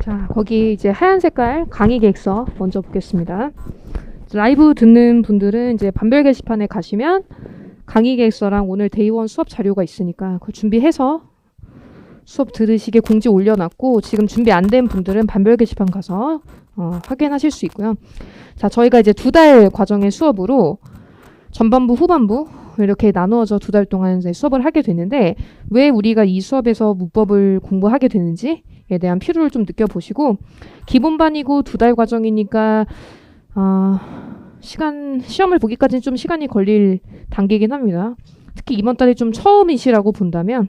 자, 거기 이제 하얀 색깔 강의 계획서 먼저 보겠습니다. 라이브 듣는 분들은 이제 반별 게시판에 가시면 강의 계획서랑 오늘 데이원 수업 자료가 있으니까 그걸 준비해서 수업 들으시게 공지 올려놨고, 지금 준비 안 된 분들은 반별 게시판 가서 확인하실 수 있고요. 자, 저희가 이제 2달 과정의 수업으로 전반부, 후반부 이렇게 나누어져 2달 동안 이제 수업을 하게 되는데, 왜 우리가 이 수업에서 문법을 공부하게 되는지에 대한 필요를 좀 느껴보시고, 기본반이고 2달 과정이니까 시험을 보기까지는 좀 시간이 걸릴 단계이긴 합니다. 특히 이번 달이 좀 처음이시라고 본다면.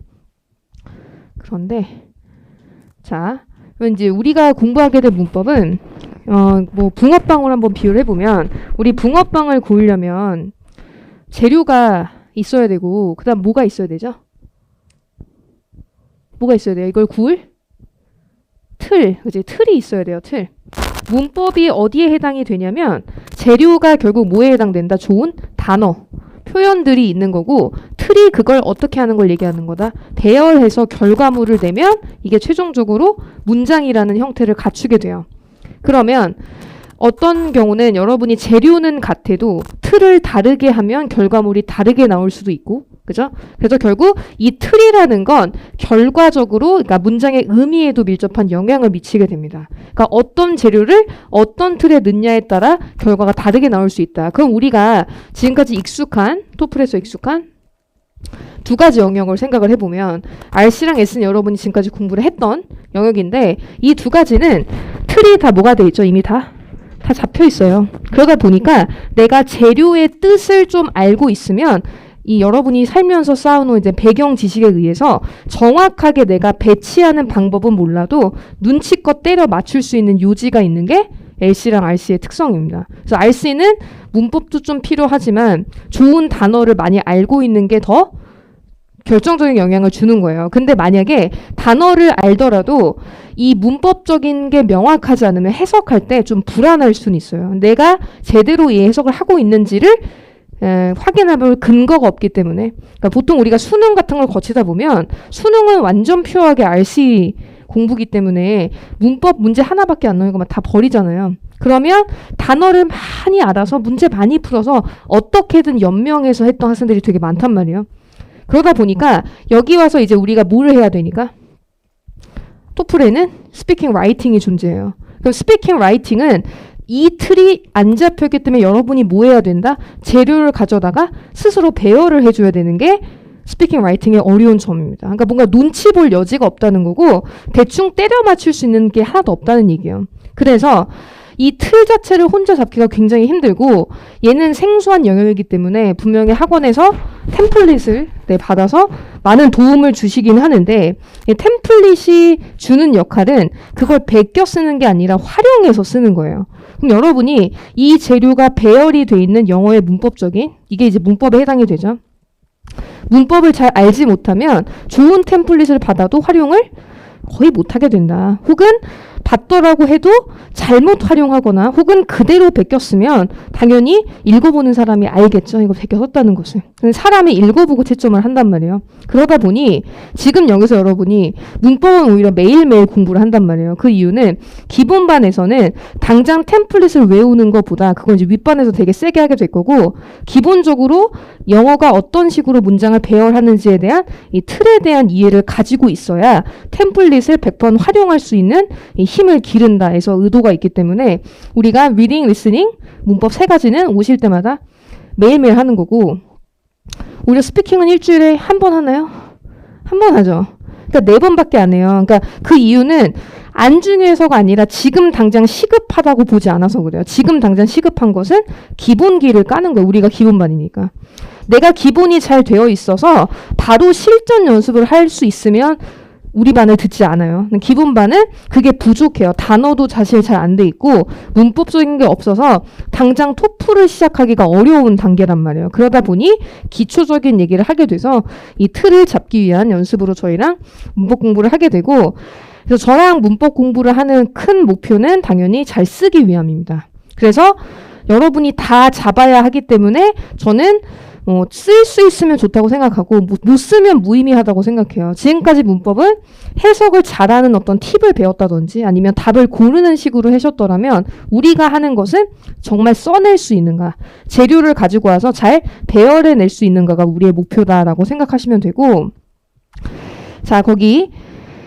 그런데 자, 이제 우리가 공부하게 될 문법은 뭐 붕어빵을 한번 비유를 해보면, 우리 붕어빵을 구우려면 재료가 있어야 되고, 그 다음 뭐가 있어야 되죠? 뭐가 있어야 돼요? 이걸 구울 틀, 그치? 틀이 있어야 돼요. 틀. 문법이 어디에 해당이 되냐면, 재료가 결국 뭐에 해당된다? 좋은 단어, 표현들이 있는 거고, 틀이 그걸 어떻게 하는 걸 얘기하는 거다. 배열해서 결과물을 내면 이게 최종적으로 문장이라는 형태를 갖추게 돼요. 그러면 어떤 경우는 여러분이 재료는 같아도 틀을 다르게 하면 결과물이 다르게 나올 수도 있고, 그죠? 그래서 결국 이 틀이라는 건 결과적으로, 그러니까 문장의 의미에도 밀접한 영향을 미치게 됩니다. 그러니까 어떤 재료를 어떤 틀에 넣냐에 따라 결과가 다르게 나올 수 있다. 그럼 우리가 지금까지 익숙한, 토플에서 익숙한 두 가지 영역을 생각을 해보면, RC랑 S는 여러분이 지금까지 공부를 했던 영역인데, 이 두 가지는 틀이 다 뭐가 돼 있죠? 이미 다 잡혀 있어요. 그러다 보니까 내가 재료의 뜻을 좀 알고 있으면, 이 여러분이 살면서 쌓아놓은 이제 배경 지식에 의해서 정확하게 내가 배치하는 방법은 몰라도 눈치껏 때려 맞출 수 있는 요지가 있는 게 LC랑 RC의 특성입니다. 그래서 RC는 문법도 좀 필요하지만 좋은 단어를 많이 알고 있는 게 더 결정적인 영향을 주는 거예요. 근데 만약에 단어를 알더라도 이 문법적인 게 명확하지 않으면 해석할 때 좀 불안할 수는 있어요. 내가 제대로 이 해석을 하고 있는지를 확인해볼 근거가 없기 때문에. 그러니까 보통 우리가 수능 같은 걸 거치다 보면, 수능은 완전 퓨어하게 RC 공부기 때문에 문법 문제 하나밖에 안 나오는 것만 다 버리잖아요. 그러면 단어를 많이 알아서 문제 많이 풀어서 어떻게든 연명해서 했던 학생들이 되게 많단 말이에요. 그러다 보니까 여기 와서 이제 우리가 뭘 해야 되니까, 토플에는 스피킹 라이팅이 존재해요. 그럼 스피킹 라이팅은 이 틀이 안 잡혔기 때문에 여러분이 뭐 해야 된다? 재료를 가져다가 스스로 배열을 해줘야 되는 게 스피킹 라이팅의 어려운 점입니다. 그러니까 뭔가 눈치 볼 여지가 없다는 거고, 대충 때려 맞출 수 있는 게 하나도 없다는 얘기예요. 그래서 이 틀 자체를 혼자 잡기가 굉장히 힘들고, 얘는 생소한 영역이기 때문에 분명히 학원에서 템플릿을 받아서 많은 도움을 주시긴 하는데, 이 템플릿이 주는 역할은 그걸 베껴 쓰는 게 아니라 활용해서 쓰는 거예요. 그럼 여러분이 이 재료가 배열이 돼 있는 영어의 문법적인, 이게 이제 문법에 해당이 되죠. 문법을 잘 알지 못하면 좋은 템플릿을 받아도 활용을 거의 못하게 된다. 혹은 받더라고 해도 잘못 활용하거나 혹은 그대로 베꼈으면 당연히 읽어보는 사람이 알겠죠. 이거 베껴 썼다는 것을. 사람이 읽어보고 채점을 한단 말이에요. 그러다 보니 지금 여기서 여러분이 문법은 오히려 매일매일 공부를 한단 말이에요. 그 이유는 기본반에서는 당장 템플릿을 외우는 것보다 그건 이제 윗반에서 되게 세게 하게 될 거고, 기본적으로 영어가 어떤 식으로 문장을 배열하는지에 대한 이 틀에 대한 이해를 가지고 있어야 템플릿을 100번 활용할 수 있는 이 힘을 기른다 해서 의도가 있기 때문에, 우리가 리딩, 리스닝, 문법 3가지는 오실 때마다 매일매일 하는 거고, 오히려 스피킹은 일주일에 한 번 하나요? 한 번 하죠. 그러니까 4번밖에 안 해요. 그러니까 그 이유는 안 중요해서가 아니라 지금 당장 시급하다고 보지 않아서 그래요. 지금 당장 시급한 것은 기본기를 까는 거예요. 우리가 기본반이니까. 내가 기본이 잘 되어 있어서 바로 실전 연습을 할 수 있으면 우리 반을 듣지 않아요. 기본반은 그게 부족해요. 단어도 사실 잘 안 돼 있고 문법적인 게 없어서 당장 토플을 시작하기가 어려운 단계란 말이에요. 그러다 보니 기초적인 얘기를 하게 돼서 이 틀을 잡기 위한 연습으로 저희랑 문법 공부를 하게 되고, 그래서 저랑 문법 공부를 하는 큰 목표는 당연히 잘 쓰기 위함입니다. 그래서 여러분이 다 잡아야 하기 때문에 저는 쓸 수 있으면 좋다고 생각하고 못 쓰면 무의미하다고 생각해요. 지금까지 문법은 해석을 잘하는 어떤 팁을 배웠다든지 아니면 답을 고르는 식으로 하셨더라면 우리가 하는 것은 정말 써낼 수 있는가, 재료를 가지고 와서 잘 배열해낼 수 있는가가 우리의 목표다라고 생각하시면 되고, 자, 거기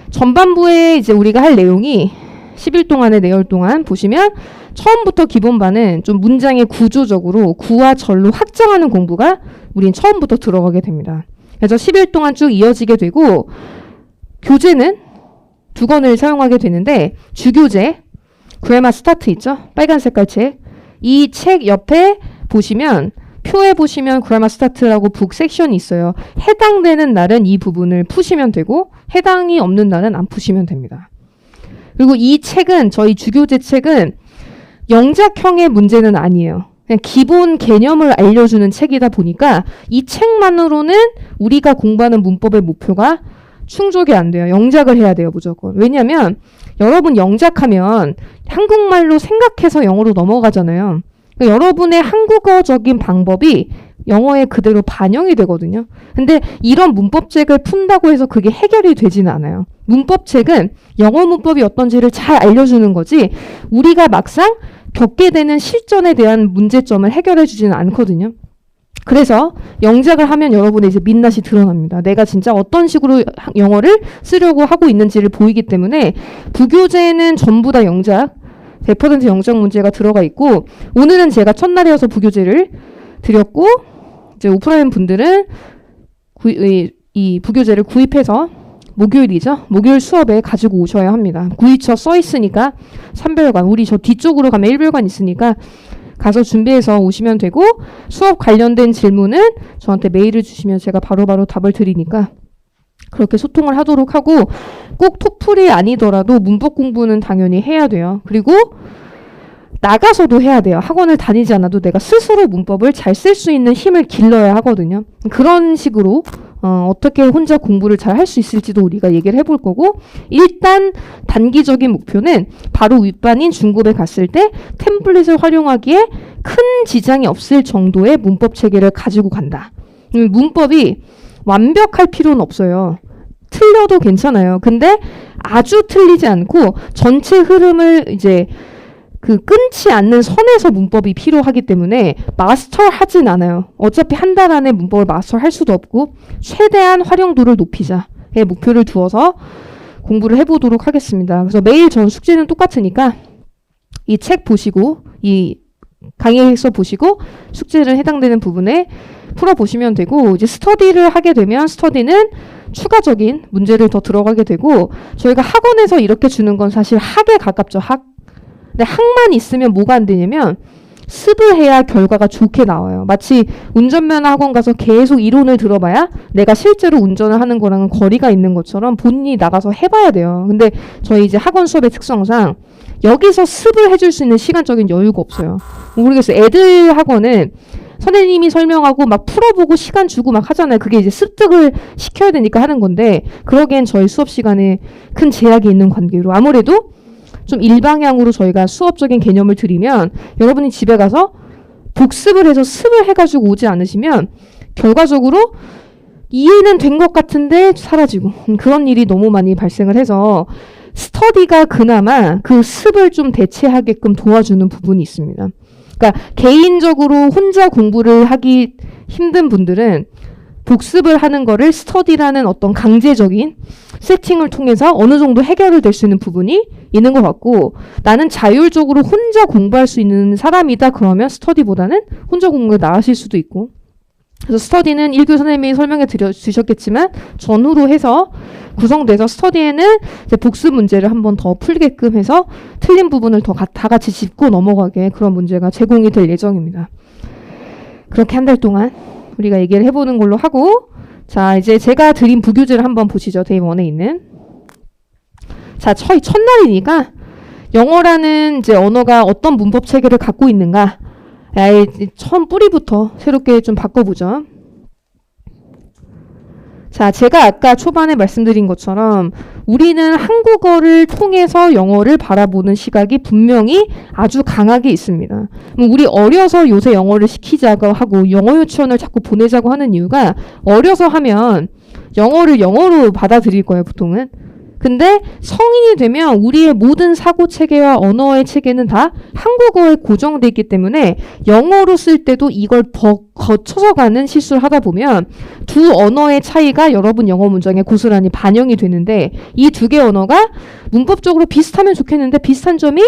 전반부에 이제 우리가 할 내용이 10일 동안의 내열 동안 보시면 처음부터 기본반은 좀 문장의 구조적으로 구와 절로 확장하는 공부가 우린 처음부터 들어가게 됩니다. 그래서 10일 동안 쭉 이어지게 되고, 교재는 2권을 사용하게 되는데, 주교재, 그래마 스타트 있죠? 빨간 색깔 책. 이 책 옆에 보시면, 표에 보시면 그래마 스타트라고 북 섹션이 있어요. 해당되는 날은 이 부분을 푸시면 되고, 해당이 없는 날은 안 푸시면 됩니다. 그리고 이 책은, 저희 주교재 책은 영작형의 문제는 아니에요. 그냥 기본 개념을 알려주는 책이다 보니까 이 책만으로는 우리가 공부하는 문법의 목표가 충족이 안 돼요. 영작을 해야 돼요, 무조건. 왜냐면 여러분 영작하면 한국말로 생각해서 영어로 넘어가잖아요. 그러니까 여러분의 한국어적인 방법이 영어에 그대로 반영이 되거든요. 근데 이런 문법책을 푼다고 해서 그게 해결이 되지는 않아요. 문법책은 영어 문법이 어떤지를 잘 알려주는 거지 우리가 막상 겪게 되는 실전에 대한 문제점을 해결해 주지는 않거든요. 그래서 영작을 하면 여러분의 이제 민낯이 드러납니다. 내가 진짜 어떤 식으로 영어를 쓰려고 하고 있는지를 보이기 때문에 부교재는 전부 다 영작, 100% 영작 문제가 들어가 있고, 오늘은 제가 첫날이어서 부교재를 드렸고, 이제 오프라인 분들은 이 부교재를 구입해서 목요일이죠. 목요일 수업에 가지고 오셔야 합니다. 구의처 써 있으니까 3별관, 우리 저 뒤쪽으로 가면 1별관 있으니까 가서 준비해서 오시면 되고, 수업 관련된 질문은 저한테 메일을 주시면 제가 바로바로 답을 드리니까 그렇게 소통을 하도록 하고, 꼭 토플이 아니더라도 문법 공부는 당연히 해야 돼요. 그리고 나가서도 해야 돼요. 학원을 다니지 않아도 내가 스스로 문법을 잘 쓸 수 있는 힘을 길러야 하거든요. 그런 식으로 어떻게 혼자 공부를 잘 할 수 있을지도 우리가 얘기를 해볼 거고, 일단 단기적인 목표는 바로 윗반인 중급에 갔을 때 템플릿을 활용하기에 큰 지장이 없을 정도의 문법 체계를 가지고 간다. 문법이 완벽할 필요는 없어요. 틀려도 괜찮아요. 근데 아주 틀리지 않고 전체 흐름을 이제 끊지 않는 선에서 문법이 필요하기 때문에 마스터하진 않아요. 어차피 한 달 안에 문법을 마스터할 수도 없고, 최대한 활용도를 높이자의 목표를 두어서 공부를 해보도록 하겠습니다. 그래서 매일 전 숙제는 똑같으니까 이 책 보시고 이 강의에서 보시고 숙제를 해당되는 부분에 풀어보시면 되고, 이제 스터디를 하게 되면 스터디는 추가적인 문제를 더 들어가게 되고, 저희가 학원에서 이렇게 주는 건 사실 학에 가깝죠. 학. 근데 학만 있으면 뭐가 안 되냐면 습을 해야 결과가 좋게 나와요. 마치 운전면허 학원 가서 계속 이론을 들어봐야 내가 실제로 운전을 하는 거랑은 거리가 있는 것처럼 본인이 나가서 해봐야 돼요. 근데 저희 이제 학원 수업의 특성상 여기서 습을 해줄 수 있는 시간적인 여유가 없어요. 모르겠어요. 애들 학원은 선생님이 설명하고 막 풀어보고 시간 주고 막 하잖아요. 그게 이제 습득을 시켜야 되니까 하는 건데, 그러기엔 저희 수업 시간에 큰 제약이 있는 관계로 아무래도 좀 일방향으로 저희가 수업적인 개념을 드리면 여러분이 집에 가서 복습을 해서 습을 해가지고 오지 않으시면 결과적으로 이해는 된 것 같은데 사라지고, 그런 일이 너무 많이 발생을 해서 스터디가 그나마 그 습을 좀 대체하게끔 도와주는 부분이 있습니다. 그러니까 개인적으로 혼자 공부를 하기 힘든 분들은 복습을 하는 거를 스터디라는 어떤 강제적인 세팅을 통해서 어느 정도 해결을 될 수 있는 부분이 있는 것 같고, 나는 자율적으로 혼자 공부할 수 있는 사람이다 그러면 스터디보다는 혼자 공부가 나으실 수도 있고, 그래서 스터디는 1교 선생님이 설명해 주셨겠지만 전후로 해서 구성돼서 스터디에는 이제 복습 문제를 한번 더 풀게끔 해서 틀린 부분을 다 같이 짚고 넘어가게 그런 문제가 제공이 될 예정입니다. 그렇게 한 달 동안 우리가 얘기를 해보는 걸로 하고, 자, 이제 제가 드린 부교재를 한번 보시죠. 데이 1에 있는. 자, 첫날이니까 영어라는 이제 언어가 어떤 문법 체계를 갖고 있는가, 처음 뿌리부터 새롭게 좀 바꿔보죠. 자, 제가 아까 초반에 말씀드린 것처럼 우리는 한국어를 통해서 영어를 바라보는 시각이 분명히 아주 강하게 있습니다. 우리 어려서 요새 영어를 시키자고 하고 영어 유치원을 자꾸 보내자고 하는 이유가 어려서 하면 영어를 영어로 받아들일 거예요, 보통은. 근데 성인이 되면 우리의 모든 사고 체계와 언어의 체계는 다 한국어에 고정돼 있기 때문에 영어로 쓸 때도 이걸 거쳐서 가는 실수를 하다 보면 두 언어의 차이가 여러분 영어 문장에 고스란히 반영이 되는데 이 두 개 언어가 문법적으로 비슷하면 좋겠는데 비슷한 점이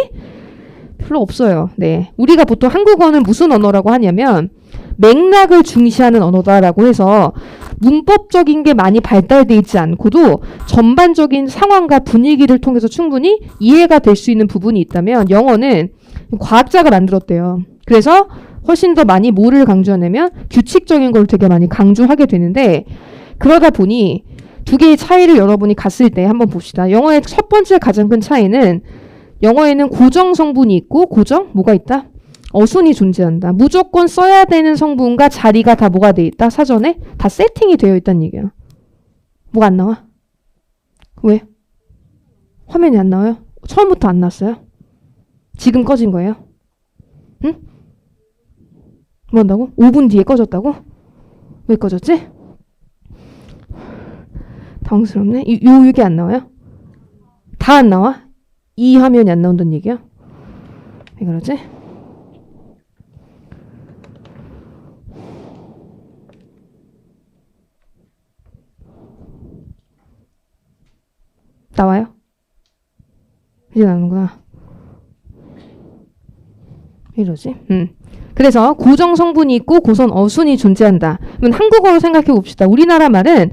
별로 없어요. 네. 우리가 보통 한국어는 무슨 언어라고 하냐면 맥락을 중시하는 언어다라고 해서 문법적인 게 많이 발달되어 있지 않고도 전반적인 상황과 분위기를 통해서 충분히 이해가 될 수 있는 부분이 있다면 영어는 과학자가 만들었대요. 그래서 훨씬 더 많이 뭐를 강조하냐면 규칙적인 걸 되게 많이 강조하게 되는데 그러다 보니 두 개의 차이를 여러분이 갔을 때 한번 봅시다. 영어의 첫 번째 가장 큰 차이는 영어에는 고정 성분이 있고 고정? 뭐가 있다? 어순이 존재한다. 무조건 써야 되는 성분과 자리가 다 뭐가 돼 있다? 사전에 다 세팅이 되어 있다는 얘기야. 뭐가 안 나와? 왜? 화면이 안 나와요? 처음부터 안 났어요? 지금 꺼진 거예요? 응? 뭐 한다고? 5분 뒤에 꺼졌다고? 왜 꺼졌지? 당황스럽네. 이게 안 나와요? 다 안 나와? 이 화면이 안 나온다는 얘기야? 왜 그러지? 나와요? 이제 나오는구나. 이러지? 그래서 고정 성분이 있고 고선 어순이 존재한다. 그러면 한국어로 생각해 봅시다. 우리나라 말은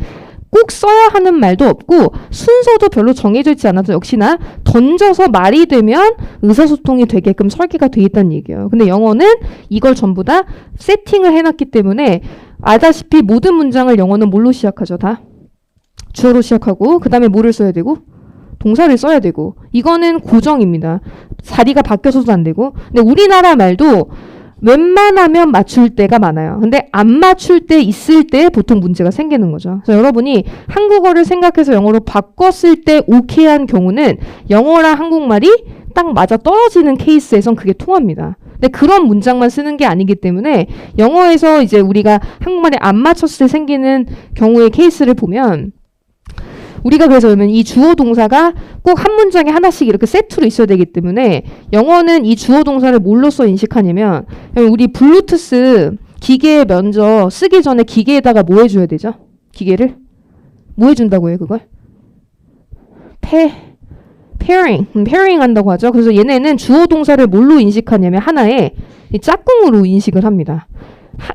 꼭 써야 하는 말도 없고 순서도 별로 정해져 있지 않아도 역시나 던져서 말이 되면 의사소통이 되게끔 설계가 돼 있다는 얘기예요. 근데 영어는 이걸 전부 다 세팅을 해놨기 때문에 알다시피 모든 문장을 영어는 뭘로 시작하죠? 다 주어로 시작하고 그 다음에 뭐를 써야 되고 동사를 써야 되고 이거는 고정입니다. 자리가 바뀌어서도 안 되고 근데 우리나라 말도 웬만하면 맞출 때가 많아요. 근데 안 맞출 때 있을 때 보통 문제가 생기는 거죠. 그래서 여러분이 한국어를 생각해서 영어로 바꿨을 때 오케이한 경우는 영어랑 한국말이 딱 맞아 떨어지는 케이스에선 그게 통합니다. 근데 그런 문장만 쓰는 게 아니기 때문에 영어에서 이제 우리가 한국말에 안 맞췄을 때 생기는 경우의 케이스를 보면 우리가 그래서 그러면 이 주어 동사가 꼭 한 문장에 하나씩 이렇게 세트로 있어야 되기 때문에 영어는 이 주어 동사를 뭘로써 인식하냐면 우리 블루투스 기계에 먼저 쓰기 전에 기계에다가 뭐 해줘야 되죠? 기계를? 뭐 해준다고 해요 그걸? 페어링 한다고 하죠. 그래서 얘네는 주어 동사를 뭘로 인식하냐면 하나의 짝꿍으로 인식을 합니다.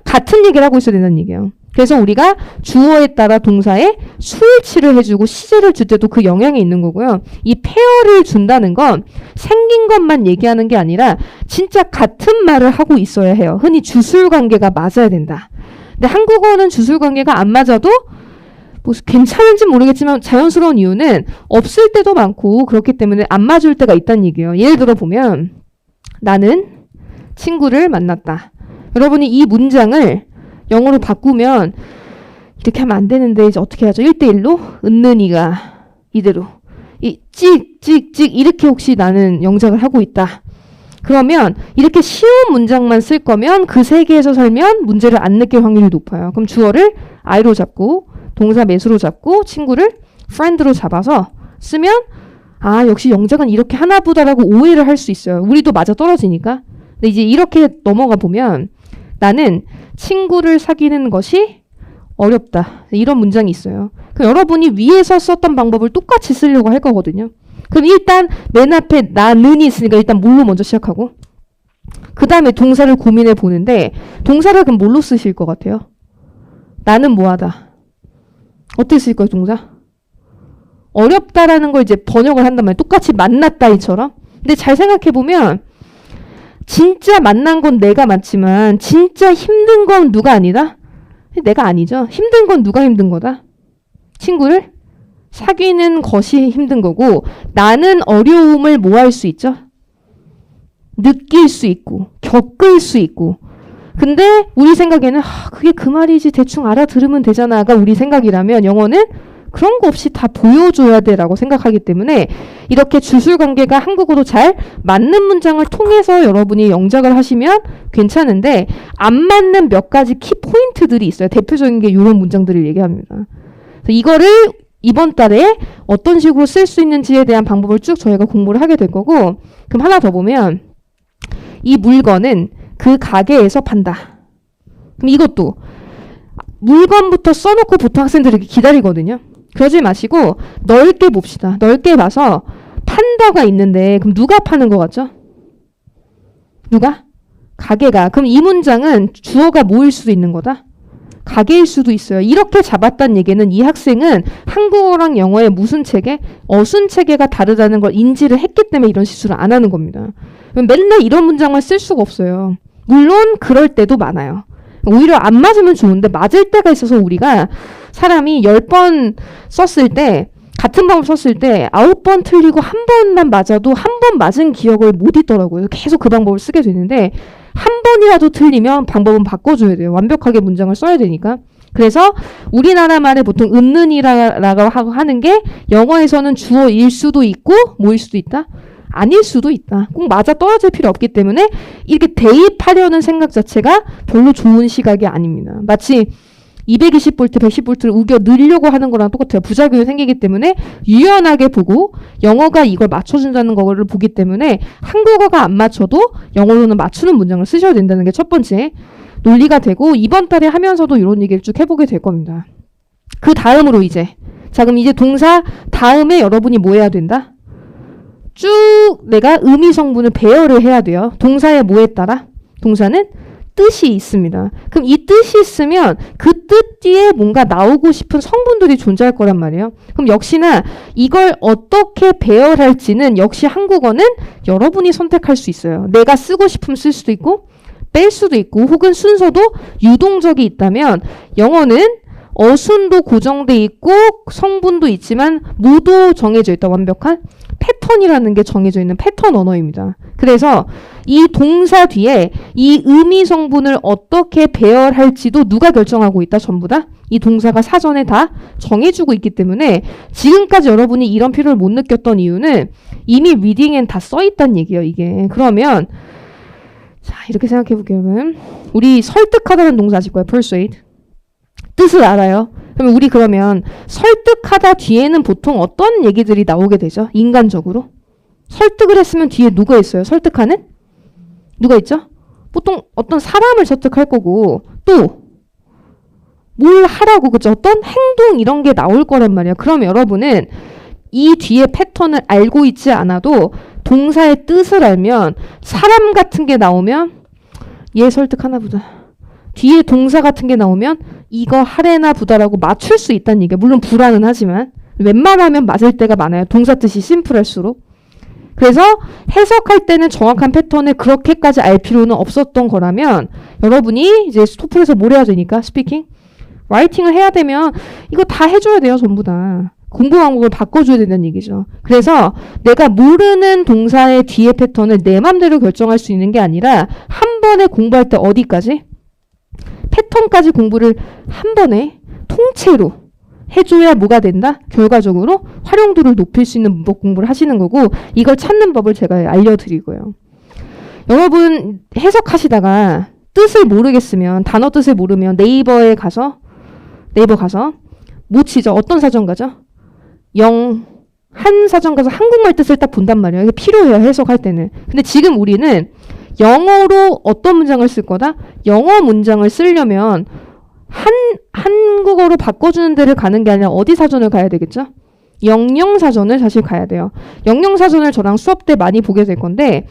같은 얘기를 하고 있어야 된다는 얘기예요. 그래서 우리가 주어에 따라 동사에 수일치를 해주고 시제를 줄 때도 그 영향이 있는 거고요. 이 페어를 준다는 건 생긴 것만 얘기하는 게 아니라 진짜 같은 말을 하고 있어야 해요. 흔히 주술관계가 맞아야 된다. 근데 한국어는 주술관계가 안 맞아도 뭐 괜찮은지 모르겠지만 자연스러운 이유는 없을 때도 많고 그렇기 때문에 안 맞을 때가 있다는 얘기예요. 예를 들어 보면 나는 친구를 만났다. 여러분이 이 문장을 영어로 바꾸면 이렇게 하면 안 되는데 이제 어떻게 하죠? 1대1로 은는이가 이대로 찍찍찍 이렇게 혹시 나는 영작을 하고 있다. 그러면 이렇게 쉬운 문장만 쓸 거면 그 세계에서 살면 문제를 안 느낄 확률이 높아요. 그럼 주어를 I로 잡고 동사 매수로 잡고 친구를 friend로 잡아서 쓰면 아 역시 영작은 이렇게 하나 보다라고 오해를 할 수 있어요. 우리도 맞아 떨어지니까. 근데 이제 이렇게 넘어가 보면 나는 친구를 사귀는 것이 어렵다. 이런 문장이 있어요. 그럼 여러분이 위에서 썼던 방법을 똑같이 쓰려고 할 거거든요. 그럼 일단 맨 앞에 나는이 있으니까 일단 뭘로 먼저 시작하고 그 다음에 동사를 고민해 보는데 동사를 그럼 뭘로 쓰실 것 같아요? 나는 뭐하다. 어떻게 쓸 거예요 동사? 어렵다라는 걸 이제 번역을 한단 말이에요. 똑같이 만났다이처럼. 근데 잘 생각해 보면 진짜 만난 건 내가 맞지만 진짜 힘든 건 누가 아니다? 내가 아니죠. 힘든 건 누가 힘든 거다? 친구를 사귀는 것이 힘든 거고 나는 어려움을 뭐 할 수 있죠? 느낄 수 있고 겪을 수 있고 근데 우리 생각에는 그게 그 말이지 대충 알아들으면 되잖아가 우리 생각이라면 영어는 그런 거 없이 다 보여줘야 돼라고 생각하기 때문에 이렇게 주술관계가 한국어도 잘 맞는 문장을 통해서 여러분이 영작을 하시면 괜찮은데 안 맞는 몇 가지 키 포인트들이 있어요. 대표적인 게 이런 문장들을 얘기합니다. 그래서 이거를 이번 달에 어떤 식으로 쓸 수 있는지에 대한 방법을 쭉 저희가 공부를 하게 될 거고, 그럼 하나 더 보면 이 물건은 그 가게에서 판다. 그럼 이것도 물건부터 써놓고 보통 학생들이 이렇게 기다리거든요. 그러지 마시고 넓게 봅시다. 넓게 봐서 판다가 있는데 그럼 누가 파는 것 같죠? 누가? 가게가. 그럼 이 문장은 주어가 뭐일 수도 있는 거다? 가게일 수도 있어요. 이렇게 잡았다는 얘기는 이 학생은 한국어랑 영어의 무슨 체계? 어순 체계가 다르다는 걸 인지를 했기 때문에 이런 실수를 안 하는 겁니다. 맨날 이런 문장만 쓸 수가 없어요. 물론 그럴 때도 많아요. 오히려 안 맞으면 좋은데 맞을 때가 있어서 우리가 사람이 10번 썼을 때 같은 방법 썼을 때 9번 틀리고 한 번만 맞아도 한 번 맞은 기억을 못 잊더라고요. 계속 그 방법을 쓰게 되는데 한 번이라도 틀리면 방법은 바꿔줘야 돼요. 완벽하게 문장을 써야 되니까. 그래서 우리나라 말에 보통 은는이라고 하는 게 영어에서는 주어일 수도 있고 뭐일 수도 있다? 아닐 수도 있다. 꼭 맞아 떨어질 필요 없기 때문에 이렇게 대입하려는 생각 자체가 별로 좋은 시각이 아닙니다. 마치 220V, 110V를 우겨 넣으려고 하는 거랑 똑같아요. 부작용이 생기기 때문에 유연하게 보고 영어가 이걸 맞춰준다는 거를 보기 때문에 한국어가 안 맞춰도 영어로는 맞추는 문장을 쓰셔야 된다는 게 첫 번째 논리가 되고, 이번 달에 하면서도 이런 얘기를 쭉 해보게 될 겁니다. 그 다음으로 이제 자 그럼 이제 동사 다음에 여러분이 뭐 해야 된다? 쭉 내가 의미 성분을 배열을 해야 돼요. 동사의 뭐에 따라? 동사는 뜻이 있습니다. 그럼 이 뜻이 있으면 그 뜻 뒤에 뭔가 나오고 싶은 성분들이 존재할 거란 말이에요. 그럼 역시나 이걸 어떻게 배열할지는 역시 한국어는 여러분이 선택할 수 있어요. 내가 쓰고 싶으면 쓸 수도 있고 뺄 수도 있고 혹은 순서도 유동적이 있다면, 영어는 어순도 고정돼 있고 성분도 있지만 모두 정해져 있다. 완벽한 패턴이라는 게 정해져 있는 패턴 언어입니다. 그래서 이 동사 뒤에 이 의미 성분을 어떻게 배열할지도 누가 결정하고 있다? 전부 다 이 동사가 사전에 다 정해주고 있기 때문에 지금까지 여러분이 이런 필요를 못 느꼈던 이유는 이미 리딩엔 다 써있다는 얘기예요. 이게. 그러면 자 이렇게 생각해 볼게요. 우리 설득하다는 동사 아실 거예요. persuade. 뜻을 알아요. 그러면 우리 그러면 설득하다 뒤에는 보통 어떤 얘기들이 나오게 되죠? 인간적으로. 설득을 했으면 뒤에 누가 있어요? 설득하는? 누가 있죠? 보통 어떤 사람을 설득할 거고 또 뭘 하라고, 그죠? 어떤 행동 이런 게 나올 거란 말이에요. 그럼 여러분은 이 뒤에 패턴을 알고 있지 않아도 동사의 뜻을 알면 사람 같은 게 나오면 얘 설득하나 보다. 뒤에 동사 같은 게 나오면 이거 하래나 보다라고 맞출 수 있다는 얘기예요. 물론 불안은 하지만 웬만하면 맞을 때가 많아요. 동사 뜻이 심플할수록. 그래서 해석할 때는 정확한 패턴을 그렇게까지 알 필요는 없었던 거라면 여러분이 이제 토플에서 뭘 해야 되니까 스피킹, 라이팅을 해야 되면 이거 다 해줘야 돼요. 전부 다. 공부 방법을 바꿔줘야 된다는 얘기죠. 그래서 내가 모르는 동사의 뒤에 패턴을 내 맘대로 결정할 수 있는 게 아니라 한 번에 공부할 때 어디까지? 패턴까지 공부를 한 번에 통째로 해줘야 뭐가 된다? 결과적으로 활용도를 높일 수 있는 문법 공부를 하시는 거고, 이걸 찾는 법을 제가 알려드리고요. 여러분 해석하시다가 뜻을 모르겠으면, 단어 뜻을 모르면 네이버 가서 못 치죠. 어떤 사전 가죠? 한 사전 가서 한국말 뜻을 딱 본단 말이에요. 이게 필요해요. 해석할 때는. 근데 지금 우리는 영어로 어떤 문장을 쓸 거다? 영어 문장을 쓰려면 한국어로 바꿔주는 데를 가는 게 아니라 어디 사전을 가야 되겠죠? 영영사전을 사실 가야 돼요. 영영사전을 저랑 수업 때 많이 보게 될 건데,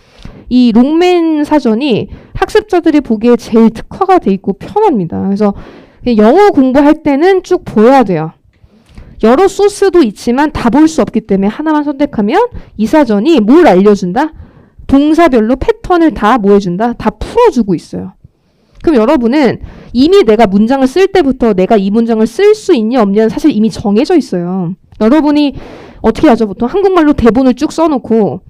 이 롱맨 사전이 학습자들이 보기에 제일 특화가 돼 있고 편합니다. 그래서 영어 공부할 때는 쭉 보여야 돼요. 여러 소스도 있지만 다 볼 수 없기 때문에 하나만 선택하면 이 사전이 뭘 알려준다? 동사별로 패턴을 다 뭐 해준다? 다 풀어주고 있어요. 그럼 여러분은 이미 내가 문장을 쓸 때부터 내가 이 문장을 쓸 수 있냐 없냐는 사실 이미 정해져 있어요. 여러분이 어떻게 하죠? 보통 한국말로 대본을 쭉 써놓고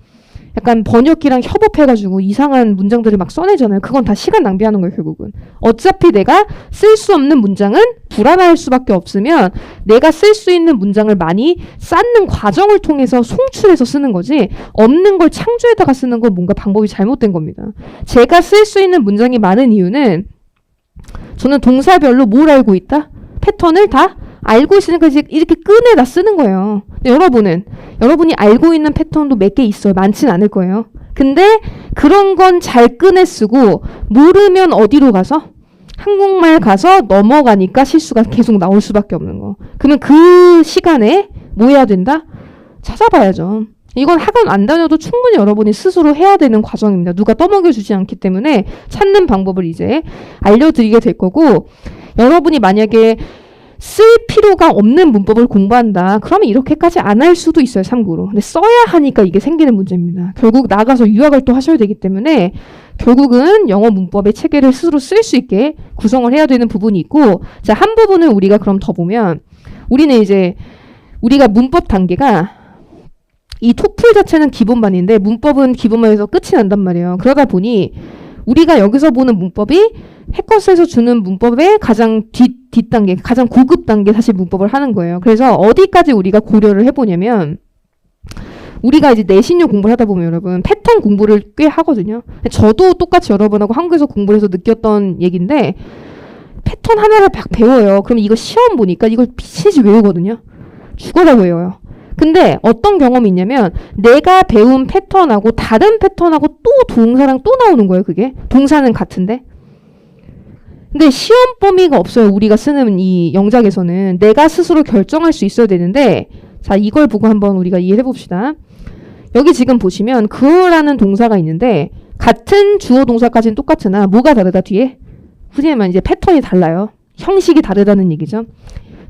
약간 번역기랑 협업해가지고 이상한 문장들을 막 써내잖아요. 그건 다 시간 낭비하는 거예요, 결국은. 어차피 내가 쓸 수 없는 문장은 불안할 수밖에 없으면 내가 쓸 수 있는 문장을 많이 쌓는 과정을 통해서 송출해서 쓰는 거지, 없는 걸 창조에다가 쓰는 건 뭔가 방법이 잘못된 겁니다. 제가 쓸 수 있는 문장이 많은 이유는 저는 동사별로 뭘 알고 있다? 패턴을 다 알고 있으니까 이렇게 꺼내다 쓰는 거예요. 근데 여러분이 알고 있는 패턴도 몇 개 있어요. 많진 않을 거예요. 근데 그런 건 잘 꺼내 쓰고 모르면 어디로 가서? 한국말 가서 넘어가니까 실수가 계속 나올 수밖에 없는 거. 그러면 그 시간에 뭐 해야 된다? 찾아봐야죠. 이건 학원 안 다녀도 충분히 여러분이 스스로 해야 되는 과정입니다. 누가 떠먹여주지 않기 때문에 찾는 방법을 이제 알려드리게 될 거고, 여러분이 만약에 쓸 필요가 없는 문법을 공부한다. 그러면 이렇게까지 안 할 수도 있어요, 참고로. 근데 써야 하니까 이게 생기는 문제입니다. 결국 나가서 유학을 또 하셔야 되기 때문에 결국은 영어 문법의 체계를 스스로 쓸 수 있게 구성을 해야 되는 부분이 있고, 자, 한 부분을 우리가 그럼 더 보면, 우리가 문법 단계가 이 토플 자체는 기본반인데 문법은 기본반에서 끝이 난단 말이에요. 그러다 보니 우리가 여기서 보는 문법이 해커스에서 주는 문법의 가장 뒷단계, 가장 고급 단계 사실 문법을 하는 거예요. 그래서 어디까지 우리가 고려를 해보냐면, 우리가 이제 내신용 공부를 하다 보면 여러분 패턴 공부를 꽤 하거든요. 저도 똑같이 여러분하고 한국에서 공부를 해서 느꼈던 얘기인데, 패턴 하나를 막 배워요. 그럼 이거 시험 보니까 이걸 미치지 외우거든요. 죽어라 외워요. 근데 어떤 경험이 있냐면 내가 배운 패턴하고 다른 패턴하고 또 동사랑 또 나오는 거예요. 그게 동사는 같은데, 근데 시험 범위가 없어요. 우리가 쓰는 이 영작에서는 내가 스스로 결정할 수 있어야 되는데, 자, 이걸 보고 한번 우리가 이해해 봅시다. 여기 지금 보시면 그라는 동사가 있는데 같은 주어 동사까지는 똑같으나 뭐가 다르다 뒤에? 그냥 이제 패턴이 달라요. 형식이 다르다는 얘기죠.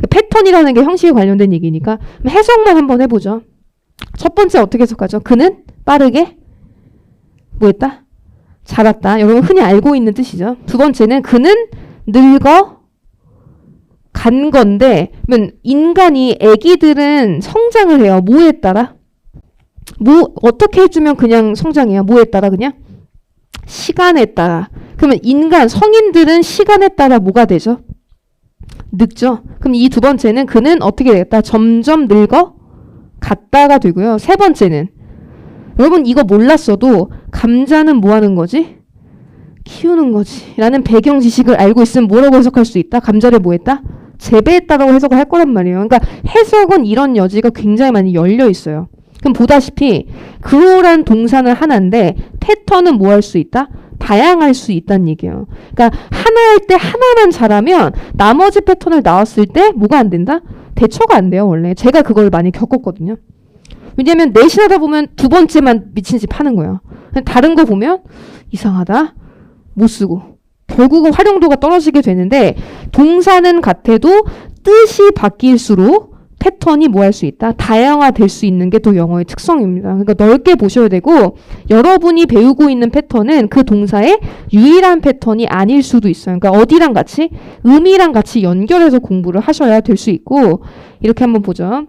패턴이라는 게 형식에 관련된 얘기니까 해석만 한번 해보죠. 첫 번째 어떻게 해석하죠? 그는 빠르게 뭐 했다? 자랐다. 여러분 흔히 알고 있는 뜻이죠. 두 번째는 그는 늙어 간 건데, 그러면 인간이, 애기들은 성장을 해요. 뭐에 따라? 어떻게 해주면 그냥 성장해요? 뭐에 따라 그냥? 시간에 따라. 그러면 인간, 성인들은 시간에 따라 뭐가 되죠? 늙죠. 그럼 이 두 번째는 그는 어떻게 되겠다? 점점 늙어 갔다가 되고요. 세 번째는, 여러분 이거 몰랐어도 감자는 뭐 하는 거지? 키우는 거지 라는 배경 지식을 알고 있으면 뭐라고 해석할 수 있다? 감자를 뭐 했다? 재배했다라고 해석을 할 거란 말이에요. 그러니까 해석은 이런 여지가 굉장히 많이 열려 있어요. 그럼 보다시피 그로란 동사는 하나인데 패턴은 뭐 할 수 있다? 다양할 수 있다는 얘기예요. 그러니까 하나 할 때 하나만 잘하면 나머지 패턴을 나왔을 때 뭐가 안 된다? 대처가 안 돼요, 원래. 제가 그걸 많이 겪었거든요. 왜냐면 내신하다 보면 두 번째만 미친 짓 하는 거예요. 다른 거 보면 이상하다, 못 쓰고 결국은 활용도가 떨어지게 되는데, 동사는 같아도 뜻이 바뀔수록 패턴이 뭐 할 수 있다? 다양화될 수 있는 게 또 영어의 특성입니다. 그러니까 넓게 보셔야 되고, 여러분이 배우고 있는 패턴은 그 동사의 유일한 패턴이 아닐 수도 있어요. 그러니까 어디랑 같이? 의미랑 같이 연결해서 공부를 하셔야 될 수 있고, 이렇게 한번 보죠.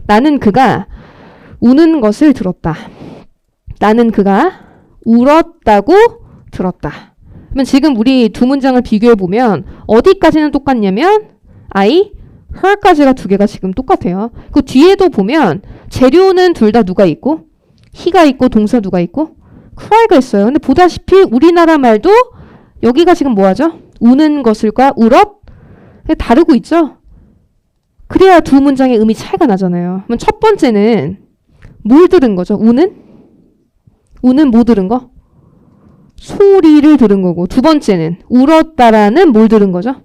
나는 그가 우는 것을 들었다. 나는 그가 울었다고 들었다. 그러면 지금 우리 두 문장을 비교해 보면 어디까지는 똑같냐면 I, her까지가 두 개가 지금 똑같아요. 그 뒤에도 보면 재료는 둘 다 누가 있고? he가 있고 동사 누가 있고? cry가 있어요. 근데 보다시피 우리나라 말도 여기가 지금 뭐하죠? 우는 것을과 울었? 다르고 있죠? 그래야 두 문장의 의미 차이가 나잖아요. 그럼 첫 번째는 뭘 들은 거죠? 우는? 우는 뭐 들은 거? 소리를 들은 거고, 두 번째는 울었다라는 뭘 들은 거죠?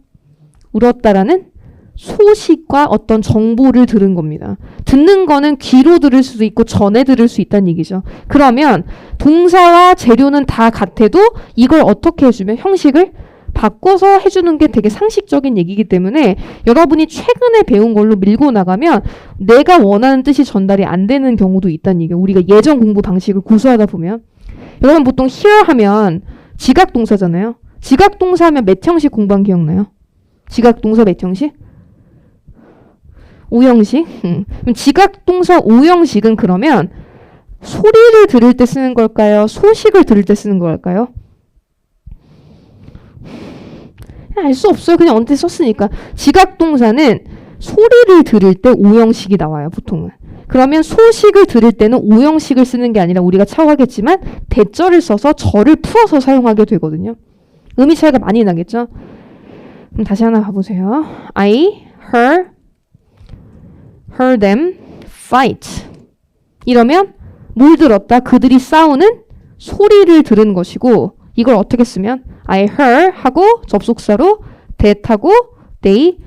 울었다라는 소식과 어떤 정보를 들은 겁니다. 듣는 거는 귀로 들을 수도 있고 전에 들을 수 있다는 얘기죠. 그러면 동사와 재료는 다 같아도 이걸 어떻게 해주면, 형식을 바꿔서 해주는 게 되게 상식적인 얘기이기 때문에 여러분이 최근에 배운 걸로 밀고 나가면 내가 원하는 뜻이 전달이 안 되는 경우도 있다는 얘기예요. 우리가 예전 공부 방식을 고수하다 보면. 여러분 보통 here 하면 지각동사잖아요. 지각동사 하면 몇 형식 공부한 기억나요? 지각동사 몇 형식? 5형식? 그럼 지각동사 5형식은 그러면 소리를 들을 때 쓰는 걸까요? 소식을 들을 때 쓰는 걸까요? 알 수 없어요. 그냥 언뜻 썼으니까. 지각동사는 소리를 들을 때 오형식이 나와요, 보통은. 그러면 소식을 들을 때는 오형식을 쓰는 게 아니라 우리가 차후하겠지만 대절을 써서 절을 풀어서 사용하게 되거든요. 의미 차이가 많이 나겠죠? 그럼 다시 하나 가보세요. I heard them fight. 이러면 뭘 들었다? 그들이 싸우는 소리를 들은 것이고 이걸 어떻게 쓰면 I heard 하고 접속사로 that 하고 they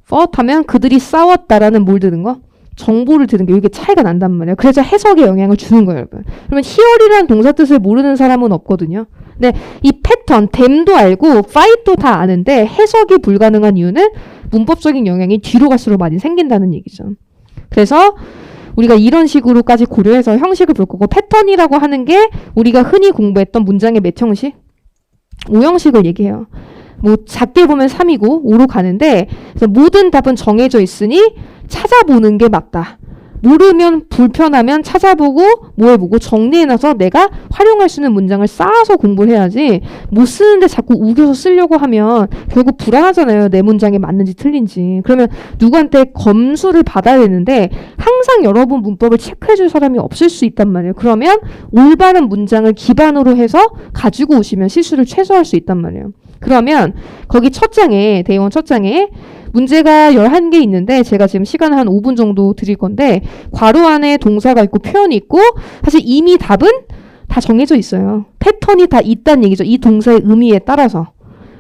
fought 하면 그들이 싸웠다라는 뭘 들은 거? 정보를 들은 게 이게 차이가 난단 말이에요. 그래서 해석에 영향을 주는 거예요, 여러분. 그러면 hear이라는 동사 뜻을 모르는 사람은 없거든요. 근데 이 패턴, them도 알고 fight도 다 아는데 해석이 불가능한 이유는 문법적인 영향이 뒤로 갈수록 많이 생긴다는 얘기죠. 그래서 우리가 이런 식으로까지 고려해서 형식을 볼 거고 패턴이라고 하는 게 우리가 흔히 공부했던 문장의 몇 형식? 5형식을 얘기해요. 뭐 작게 보면 3이고 5로 가는데 그래서 모든 답은 정해져 있으니 찾아보는 게 맞다. 모르면 불편하면 찾아보고 뭐 해보고 정리해놔서 내가 활용할 수 있는 문장을 쌓아서 공부를 해야지 못 쓰는데 자꾸 우겨서 쓰려고 하면 결국 불안하잖아요. 내 문장에 맞는지 틀린지. 그러면 누구한테 검수를 받아야 되는데 항상 여러분 문법을 체크해줄 사람이 없을 수 있단 말이에요. 그러면 올바른 문장을 기반으로 해서 가지고 오시면 실수를 최소화할 수 있단 말이에요. 그러면 거기 첫 장에 대원 첫 장에 문제가 11개 있는데 제가 지금 시간을 한 5분 정도 드릴 건데 괄호 안에 동사가 있고 표현이 있고 사실 이미 답은 다 정해져 있어요. 패턴이 다 있다는 얘기죠. 이 동사의 의미에 따라서.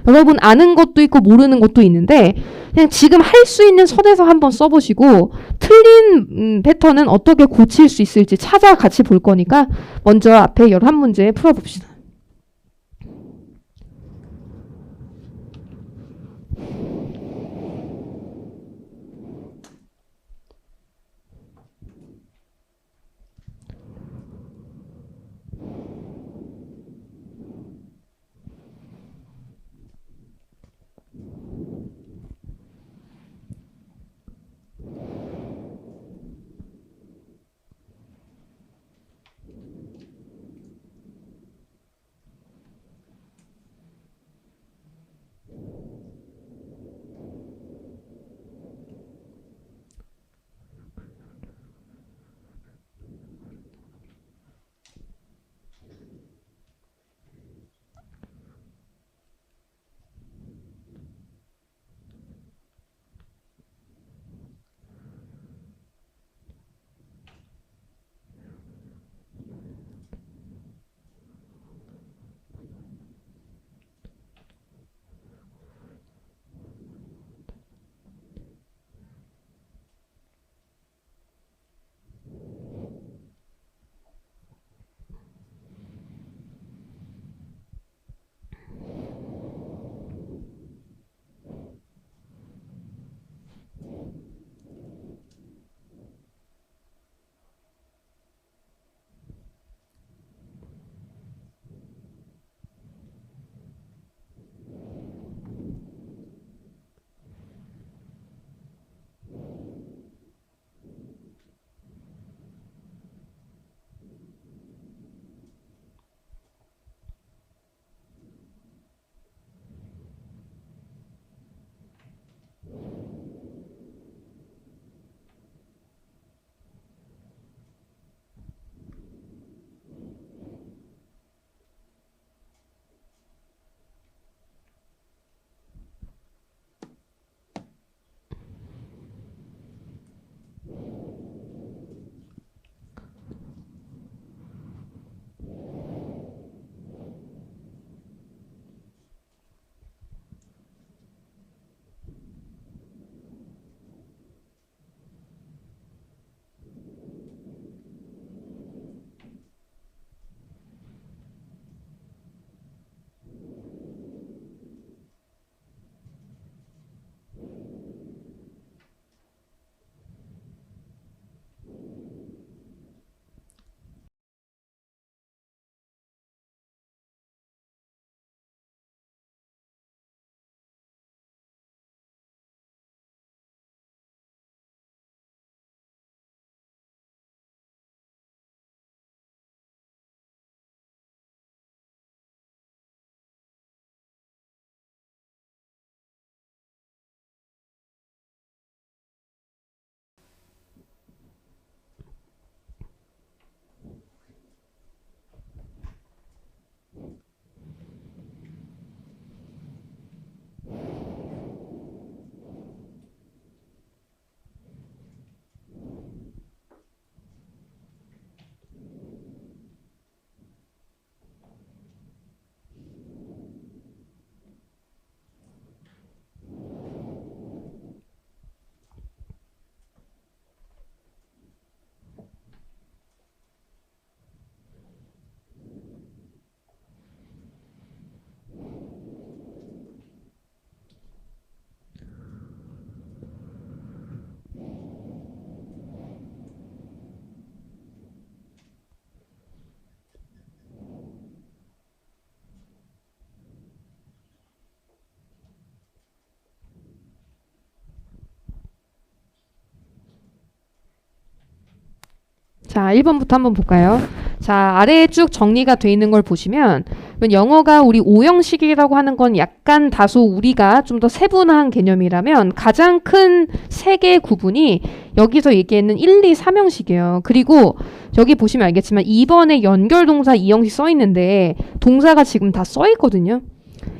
여러분 아는 것도 있고 모르는 것도 있는데 그냥 지금 할 수 있는 선에서 한번 써보시고 틀린 패턴은 어떻게 고칠 수 있을지 찾아 같이 볼 거니까 먼저 앞에 11문제 풀어봅시다. 자, 1번부터 한번 볼까요? 자, 아래에 쭉 정리가 돼 있는 걸 보시면 영어가 우리 오형식이라고 하는 건 약간 다소 우리가 좀 더 세분화한 개념이라면 가장 큰 세 개의 구분이 여기서 얘기하는 1, 2, 3형식이에요. 그리고 여기 보시면 알겠지만 2번에 연결동사 2형식 써 있는데 동사가 지금 다 써 있거든요.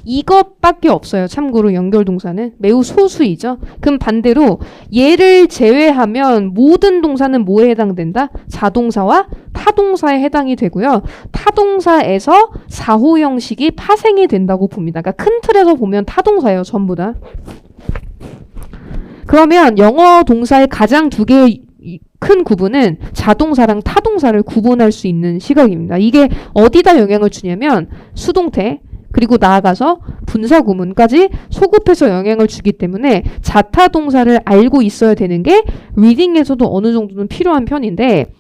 이것밖에 없어요. 참고로 연결동사는 매우 소수이죠. 그럼 반대로 얘를 제외하면 모든 동사는 뭐에 해당된다? 자동사와 타동사에 해당이 되고요. 타동사에서 4호 형식이 파생이 된다고 봅니다. 그러니까 큰 틀에서 보면 타동사예요. 전부 다. 그러면 영어 동사의 가장 두 개의 큰 구분은 자동사랑 타동사를 구분할 수 있는 시각입니다. 이게 어디다 영향을 주냐면 수동태 그리고 나아가서 분사 구문까지 소급해서 영향을 주기 때문에 자타 동사를 알고 있어야 되는 게 리딩에서도 어느 정도는 필요한 편인데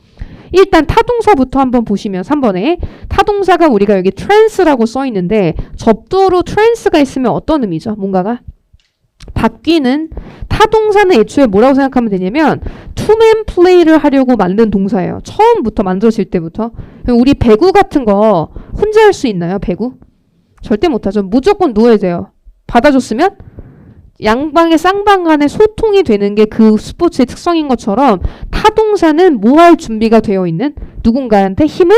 일단 타동사부터 한번 보시면 3번에 타동사가 우리가 여기 trance라고 써 있는데 접두어로 trance가 있으면 어떤 의미죠? 뭔가가 바뀌는 타동사는 애초에 뭐라고 생각하면 되냐면 투맨 플레이를 하려고 만든 동사예요. 처음부터 만들어질 때부터. 우리 배구 같은 거 혼자 할 수 있나요? 배구? 절대 못하죠. 무조건 누워야 돼요. 받아줬으면 양방의 쌍방 간의 소통이 되는 게 그 스포츠의 특성인 것처럼 타동사는 뭐 할 준비가 되어 있는 누군가한테 힘을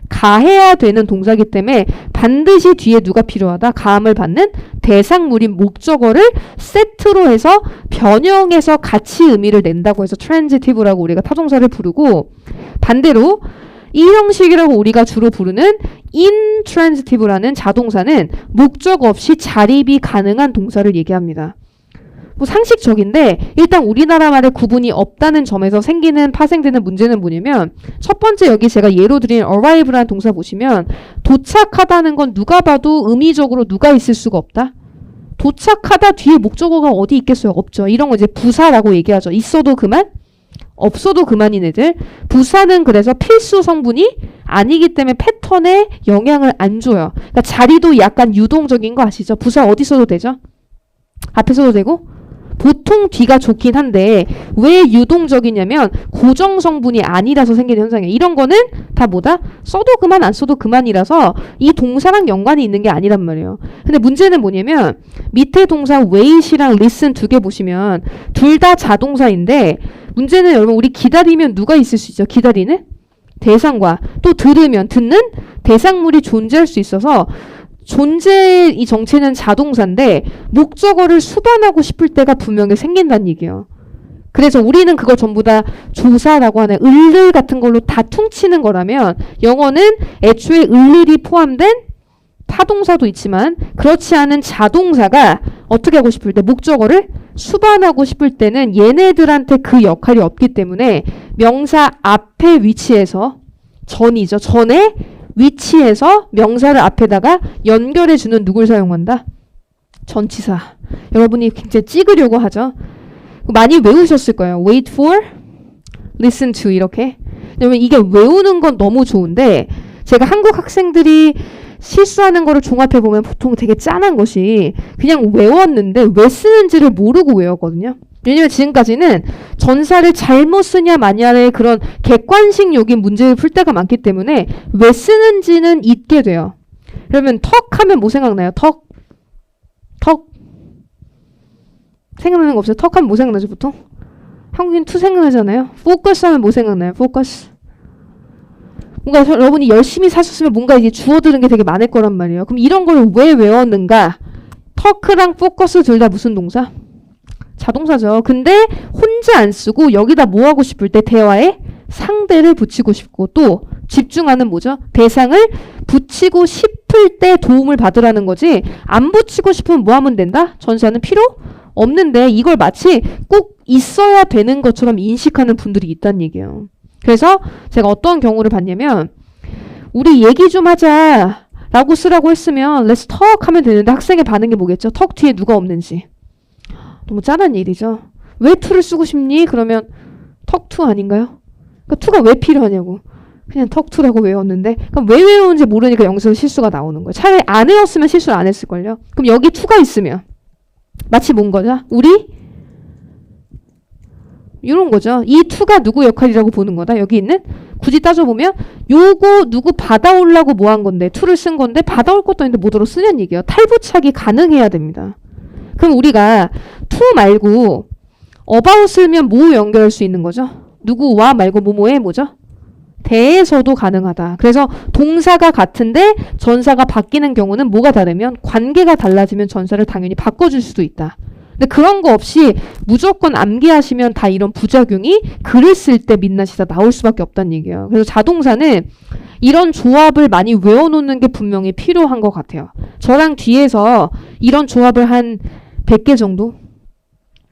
가해야 되는 동사이기 때문에 반드시 뒤에 누가 필요하다? 가함을 받는 대상물인 목적어를 세트로 해서 변형해서 같이 의미를 낸다고 해서 transitive라고 우리가 타동사를 부르고 반대로 이 형식이라고 우리가 주로 부르는 intransitive라는 자동사는 목적 없이 자립이 가능한 동사를 얘기합니다. 뭐 상식적인데 일단 우리나라 말에 구분이 없다는 점에서 생기는 파생되는 문제는 뭐냐면 첫 번째 여기 제가 예로 드린 arrive라는 동사 보시면 도착하다는 건 누가 봐도 의미적으로 누가 있을 수가 없다. 도착하다 뒤에 목적어가 어디 있겠어요? 없죠. 이런 거 이제 부사라고 얘기하죠. 있어도 그만? 없어도 그만인 애들. 부사는 그래서 필수 성분이 아니기 때문에 패턴에 영향을 안 줘요. 그러니까 자리도 약간 유동적인 거 아시죠? 부사 어디 써도 되죠? 앞에 써도 되고 보통 뒤가 좋긴 한데 왜 유동적이냐면 고정 성분이 아니라서 생기는 현상이에요. 이런 거는 다 뭐다? 써도 그만 안 써도 그만이라서 이 동사랑 연관이 있는 게 아니란 말이에요. 근데 문제는 뭐냐면 밑에 동사 wait이랑 listen 두 개 보시면 둘 다 자동사인데 문제는 여러분 우리 기다리면 누가 있을 수 있죠? 기다리는 대상과 또 들으면 듣는 대상물이 존재할 수 있어서 존재 이 정체는 자동사인데 목적어를 수반하고 싶을 때가 분명히 생긴다는 얘기예요. 그래서 우리는 그걸 전부 다 조사라고 하는 을을 같은 걸로 다 퉁치는 거라면 영어는 애초에 을일이 포함된 타동사도 있지만 그렇지 않은 자동사가 어떻게 하고 싶을 때 목적어를 수반하고 싶을 때는 얘네들한테 그 역할이 없기 때문에 명사 앞에 위치해서 전이죠. 전에 위치해서 명사를 앞에다가 연결해주는 누굴 사용한다? 전치사. 여러분이 굉장히 찍으려고 하죠. 많이 외우셨을 거예요. wait for, listen to 이렇게. 왜냐면 이게 외우는 건 너무 좋은데 제가 한국 학생들이 실수하는 거를 종합해보면 보통 되게 짠한 것이 그냥 외웠는데 왜 쓰는지를 모르고 외웠거든요. 왜냐면 지금까지는 전사를 잘못 쓰냐 마냐의 그런 객관식적인 문제를 풀 때가 많기 때문에 왜 쓰는지는 잊게 돼요. 그러면 턱 하면 뭐 생각나요? 턱? 생각나는 거 없어요? 턱 하면 뭐 생각나죠 보통? 한국인 투 생각나잖아요. 포커스 하면 뭐 생각나요? 포커스. 뭔가 여러분이 열심히 사셨으면 뭔가 이제 주워 들은 게 되게 많을 거란 말이에요. 그럼 이런 걸 왜 외웠는가? 터크랑 포커스 둘 다 무슨 동사? 자동사죠. 근데 혼자 안 쓰고 여기다 뭐 하고 싶을 때 대화에 상대를 붙이고 싶고 또 집중하는 뭐죠? 대상을 붙이고 싶을 때 도움을 받으라는 거지 안 붙이고 싶으면 뭐 하면 된다? 전사는 필요 없는데 이걸 마치 꼭 있어야 되는 것처럼 인식하는 분들이 있다는 얘기예요. 그래서 제가 어떤 경우를 봤냐면 우리 얘기 좀 하자 라고 쓰라고 했으면 let's talk 하면 되는데 학생의 반응이 뭐겠죠? 턱 뒤에 누가 없는지. 너무 짠한 일이죠. 왜 to를 쓰고 싶니? 그러면 턱 to 아닌가요? 그러니까 to가 왜 필요하냐고. 그냥 턱 to라고 외웠는데 그럼 왜 외우는지 모르니까 여기서 실수가 나오는 거예요. 차라리 안 외웠으면 실수를 안 했을걸요. 그럼 여기 to가 있으면 마치 뭔 거죠? 우리 이런 거죠. 이 to가 누구 역할이라고 보는 거다. 여기 있는 굳이 따져보면 요거 누구 받아오려고 뭐 한 건데 to를 쓴 건데 받아올 것도 아닌데 뭐더러 쓰냐는 얘기예요. 탈부착이 가능해야 됩니다. 그럼 우리가 to 말고 about 쓰면 뭐 연결할 수 있는 거죠? 누구와 말고 뭐뭐에 뭐죠? 대에서도 가능하다. 그래서 동사가 같은데 전사가 바뀌는 경우는 뭐가 다르면 관계가 달라지면 전사를 당연히 바꿔줄 수도 있다. 근데 그런 거 없이 무조건 암기하시면 다 이런 부작용이 글을 쓸 때 민낯이 다 나올 수밖에 없다는 얘기예요. 그래서 자동사는 이런 조합을 많이 외워놓는 게 분명히 필요한 것 같아요. 저랑 뒤에서 이런 조합을 한 100개 정도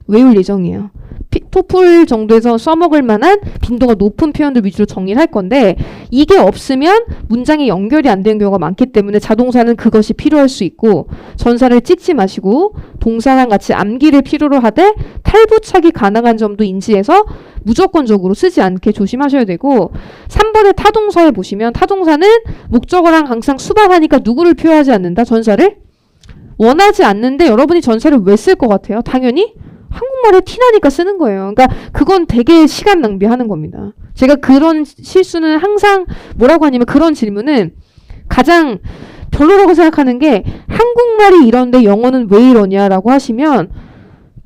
외울 예정이에요. 토플 정도에서 써먹을 만한 빈도가 높은 표현들 위주로 정리를 할 건데 이게 없으면 문장이 연결이 안 되는 경우가 많기 때문에 자동사는 그것이 필요할 수 있고 전사를 찍지 마시고 동사랑 같이 암기를 필요로 하되 탈부착이 가능한 점도 인지해서 무조건적으로 쓰지 않게 조심하셔야 되고 3번의 타동사에 보시면 타동사는 목적어랑 항상 수반하니까 누구를 표현하지 않는다? 전사를 원하지 않는데 여러분이 전사를 왜 쓸 것 같아요? 당연히 한국말에 티나니까 쓰는 거예요. 그러니까 그건 되게 시간 낭비하는 겁니다. 제가 그런 실수는 항상 뭐라고 하냐면 그런 질문은 가장 별로라고 생각하는 게 한국말이 이런데 영어는 왜 이러냐라고 하시면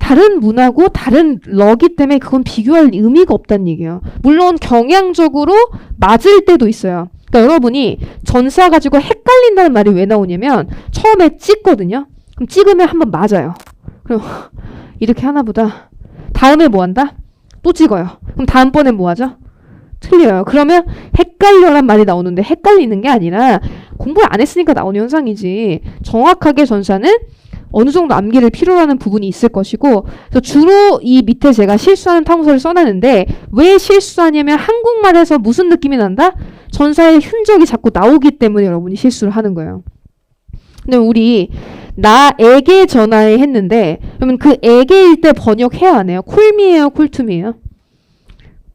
다른 문화고 다른 러기 때문에 그건 비교할 의미가 없다는 얘기예요. 물론 경향적으로 맞을 때도 있어요. 그러니까 여러분이 전사 가지고 헷갈린다는 말이 왜 나오냐면 처음에 찍거든요. 그럼 찍으면 한번 맞아요. 그럼 이렇게 하나 보다. 다음에 뭐 한다? 또 찍어요. 그럼 다음번엔 뭐 하죠? 틀려요. 그러면 헷갈려란 말이 나오는데 헷갈리는 게 아니라 공부를 안 했으니까 나오는 현상이지 정확하게 전사는 어느 정도 암기를 필요로 하는 부분이 있을 것이고 그래서 주로 이 밑에 제가 실수하는 타동사를 써놨는데 왜 실수하냐면 한국말에서 무슨 느낌이 난다? 전사의 흔적이 자꾸 나오기 때문에 여러분이 실수를 하는 거예요. 근데 우리 나에게 전화해 했는데 그러면 그 에게일 때 번역해야 하네요. 콜미예요? 콜투미예요?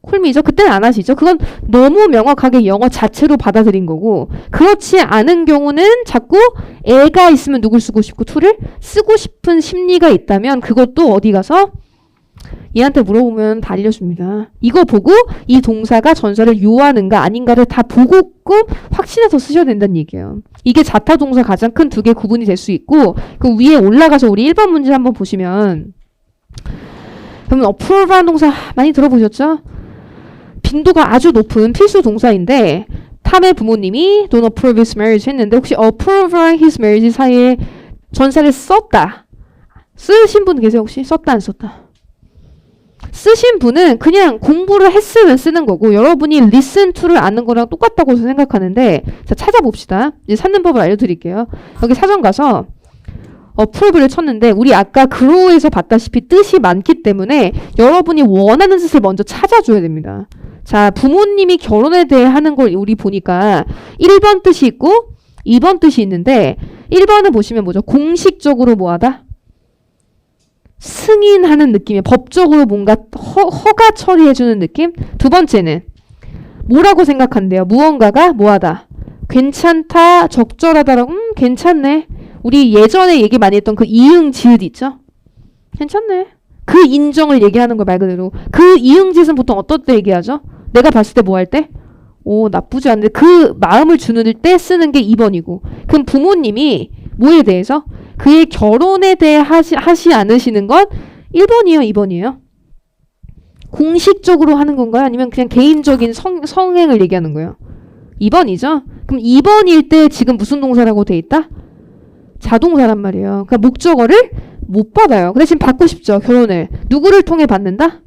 콜미죠? 그때는 안 하시죠? 그건 너무 명확하게 영어 자체로 받아들인 거고 그렇지 않은 경우는 자꾸 에가 있으면 누굴 쓰고 싶고 to를 쓰고 싶은 심리가 있다면 그것도 어디 가서 얘한테 물어보면 다 알려줍니다. 이거 보고 이 동사가 전사를 요하는가 아닌가를 다 보고 확신해서 쓰셔야 된다는 얘기예요. 이게 자타 동사 가장 큰 두 개 구분이 될 수 있고 그 위에 올라가서 우리 1번 문제 한번 보시면 그러면 approve라는 동사 많이 들어보셨죠? 빈도가 아주 높은 필수 동사인데 탐의 부모님이 don't approve his marriage 했는데 혹시 approve랑 his marriage 사이에 전사를 썼다. 쓰신 분 계세요 혹시? 썼다 안 썼다? 쓰신 분은 그냥 공부를 했으면 쓰는 거고 여러분이 listen to를 아는 거랑 똑같다고 생각하는데 자 찾아봅시다. 이제 찾는 법을 알려드릴게요. 여기 사전 가서 approve를 쳤는데 우리 아까 grow에서 봤다시피 뜻이 많기 때문에 여러분이 원하는 뜻을 먼저 찾아줘야 됩니다. 자 부모님이 결혼에 대해 하는 걸 우리 보니까 1번 뜻이 있고 2번 뜻이 있는데 1번을 보시면 뭐죠? 공식적으로 뭐하다? 승인하는 느낌이에요. 법적으로 뭔가 허가 처리해주는 느낌? 두 번째는 뭐라고 생각한대요? 무언가가 뭐하다? 괜찮다, 적절하다라고 괜찮네. 우리 예전에 얘기 많이 했던 그 이응 지읒 있죠? 괜찮네. 그 인정을 얘기하는 거 말 그대로. 그 이응 지읒은 보통 어떨 때 얘기하죠? 내가 봤을 때 뭐 할 때? 오 나쁘지 않은데 그 마음을 주는 때 쓰는 게 2번이고 그럼 부모님이 뭐에 대해서? 그의 결혼에 대해 하시 않으시는 건 1번이에요? 2번이에요? 공식적으로 하는 건가요? 아니면 그냥 개인적인 성행을 얘기하는 거예요? 2번이죠? 그럼 2번일 때 지금 무슨 동사라고 돼 있다? 자동사란 말이에요. 그러니까 목적어를 못 받아요. 근데 지금 받고 싶죠? 결혼을. 누구를 통해 받는다?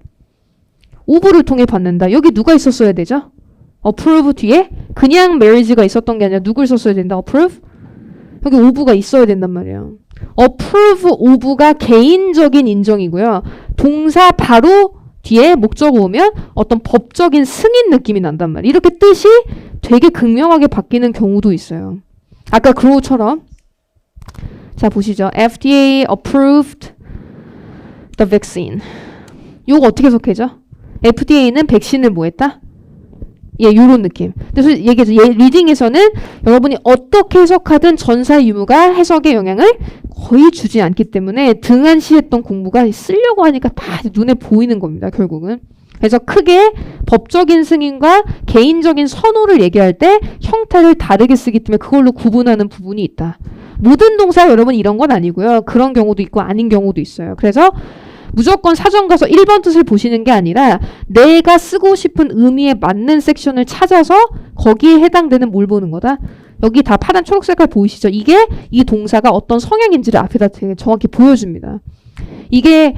오브를 통해 받는다. 여기 누가 있었어야 되죠? approve 뒤에 그냥 marriage가 있었던 게 아니라 누굴 썼어야 된다? approve? 여기 오브가 있어야 된단 말이에요. approve, 오브가 개인적인 인정이고요. 동사 바로 뒤에 목적어 오면 어떤 법적인 승인 느낌이 난단 말이에요. 이렇게 뜻이 되게 극명하게 바뀌는 경우도 있어요. 아까 grow처럼 자 보시죠. FDA approved the vaccine. 요거 어떻게 해석해죠? FDA는 백신을 뭐 했다? 예, 요런 느낌. 그래서 얘기해서 리딩에서는 여러분이 어떻게 해석하든 전사 유무가 해석에 영향을 거의 주지 않기 때문에 등한시했던 공부가 쓰려고 하니까 다 눈에 보이는 겁니다. 결국은. 그래서 크게 법적인 승인과 개인적인 선호를 얘기할 때 형태를 다르게 쓰기 때문에 그걸로 구분하는 부분이 있다. 모든 동사 여러분 이런 건 아니고요. 그런 경우도 있고 아닌 경우도 있어요. 그래서 무조건 사전 가서 1번 뜻을 보시는 게 아니라 내가 쓰고 싶은 의미에 맞는 섹션을 찾아서 거기에 해당되는 뭘 보는 거다. 여기 다 파란 초록 색깔 보이시죠? 이게 이 동사가 어떤 성향인지를 앞에다 되게 정확히 보여줍니다. 이게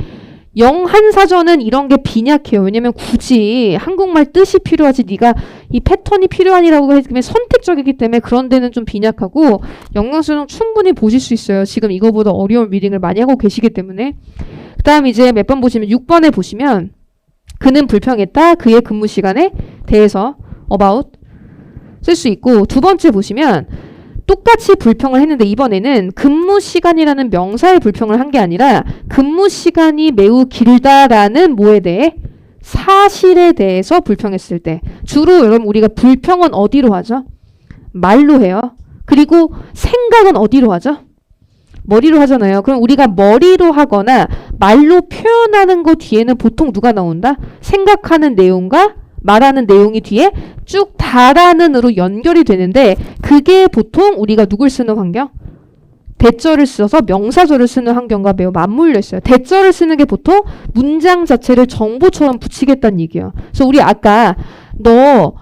영한 사전은 이런 게 빈약해요. 왜냐면 굳이 한국말 뜻이 필요하지 네가 이 패턴이 필요하니라고 했으면 선택적이기 때문에 그런 데는 좀 빈약하고 영양수는 충분히 보실 수 있어요. 지금 이거보다 어려운 리딩을 많이 하고 계시기 때문에. 그 다음 이제 몇 번 보시면 6번에 보시면 그는 불평했다. 그의 근무 시간에 대해서 about 쓸 수 있고 두 번째 보시면 똑같이 불평을 했는데 이번에는 근무 시간이라는 명사의 불평을 한 게 아니라 근무 시간이 매우 길다라는 뭐에 대해 사실에 대해서 불평했을 때 주로 여러분 우리가 불평은 어디로 하죠? 말로 해요. 그리고 생각은 어디로 하죠? 머리로 하잖아요. 그럼 우리가 머리로 하거나 말로 표현하는 거 뒤에는 보통 누가 나온다? 생각하는 내용과 말하는 내용이 뒤에 쭉 달하는으로 연결이 되는데 그게 보통 우리가 누굴 쓰는 환경? 대절을 써서 명사절을 쓰는 환경과 매우 맞물려 있어요. 대절을 쓰는 게 보통 문장 자체를 정보처럼 붙이겠다는 얘기예요. 그래서 우리 아까 너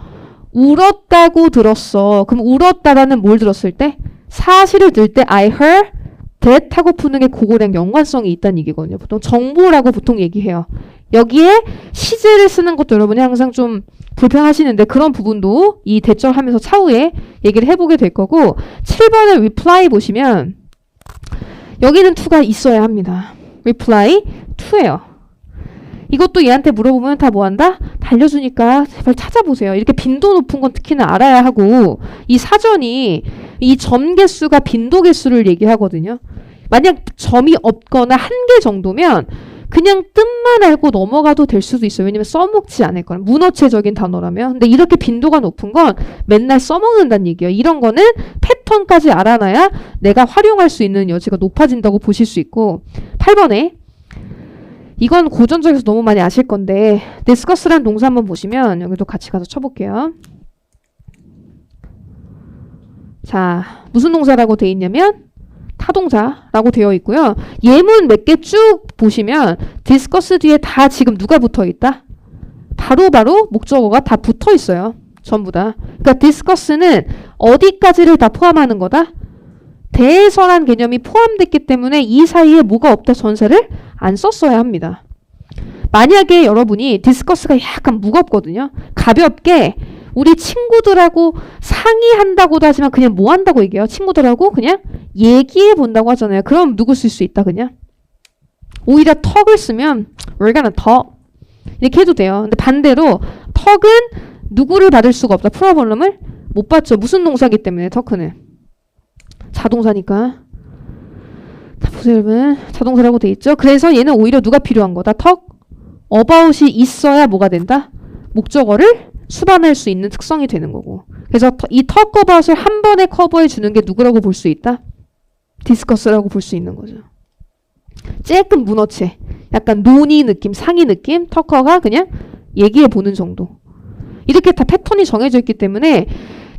울었다고 들었어. 그럼 울었다라는 뭘 들었을 때? 사실을 들 때 I heard that 하고 푸는 게 그거랑 연관성이 있다는 얘기거든요. 보통 정보라고 보통 얘기해요. 여기에 시제를 쓰는 것도 여러분이 항상 좀 불편하시는데 그런 부분도 이 대절하면서 차후에 얘기를 해보게 될 거고 7번의 reply 보시면 여기는 to가 있어야 합니다. reply to예요. 이것도 얘한테 물어보면 다 뭐한다? 달려주니까 제발 찾아보세요. 이렇게 빈도 높은 건 특히나 알아야 하고 이 사전이 이 점 개수가 빈도 개수를 얘기하거든요. 만약 점이 없거나 한 개 정도면 그냥 뜻만 알고 넘어가도 될 수도 있어요. 왜냐면 써먹지 않을 거라. 문어체적인 단어라면. 근데 이렇게 빈도가 높은 건 맨날 써먹는다는 얘기예요. 이런 거는 패턴까지 알아놔야 내가 활용할 수 있는 여지가 높아진다고 보실 수 있고 8번에 이건 고전적에서 너무 많이 아실 건데 discuss라는 동사 한번 보시면 여기도 같이 가서 쳐볼게요. 자, 무슨 동사라고 돼 있냐면 타동사라고 되어 있고요. 예문 몇 개 쭉 보시면 discuss 뒤에 다 지금 누가 붙어 있다? 바로 목적어가 다 붙어 있어요. 전부 다. 그러니까 discuss는 어디까지를 다 포함하는 거다? 대해서란 개념이 포함됐기 때문에 이 사이에 뭐가 없다 전사를 안 썼어야 합니다. 만약에 여러분이 discuss가 약간 무겁거든요. 가볍게 우리 친구들하고 상의한다고도 하지만 그냥 뭐 한다고 얘기해요? 친구들하고 그냥 얘기해 본다고 하잖아요. 그럼 누구 쓸 수 있다 그냥? 오히려 턱을 쓰면 we're gonna talk 이렇게 해도 돼요. 근데 반대로 턱은 누구를 받을 수가 없다. 프로블럼을 못 받죠. 무슨 동사기 때문에 터크는 자동사니까. 자 보세요 여러분. 자동사라고 돼 있죠. 그래서 얘는 오히려 누가 필요한 거다. 턱 about이 있어야 뭐가 된다? 목적어를 수반할 수 있는 특성이 되는 거고. 그래서 이 talk about을 한 번에 커버해 주는 게 누구라고 볼 수 있다? discuss라고 볼 수 있는 거죠. 조금 문어체, 약간 논의 느낌, 상의 느낌, 터커가 그냥 얘기해 보는 정도. 이렇게 다 패턴이 정해져 있기 때문에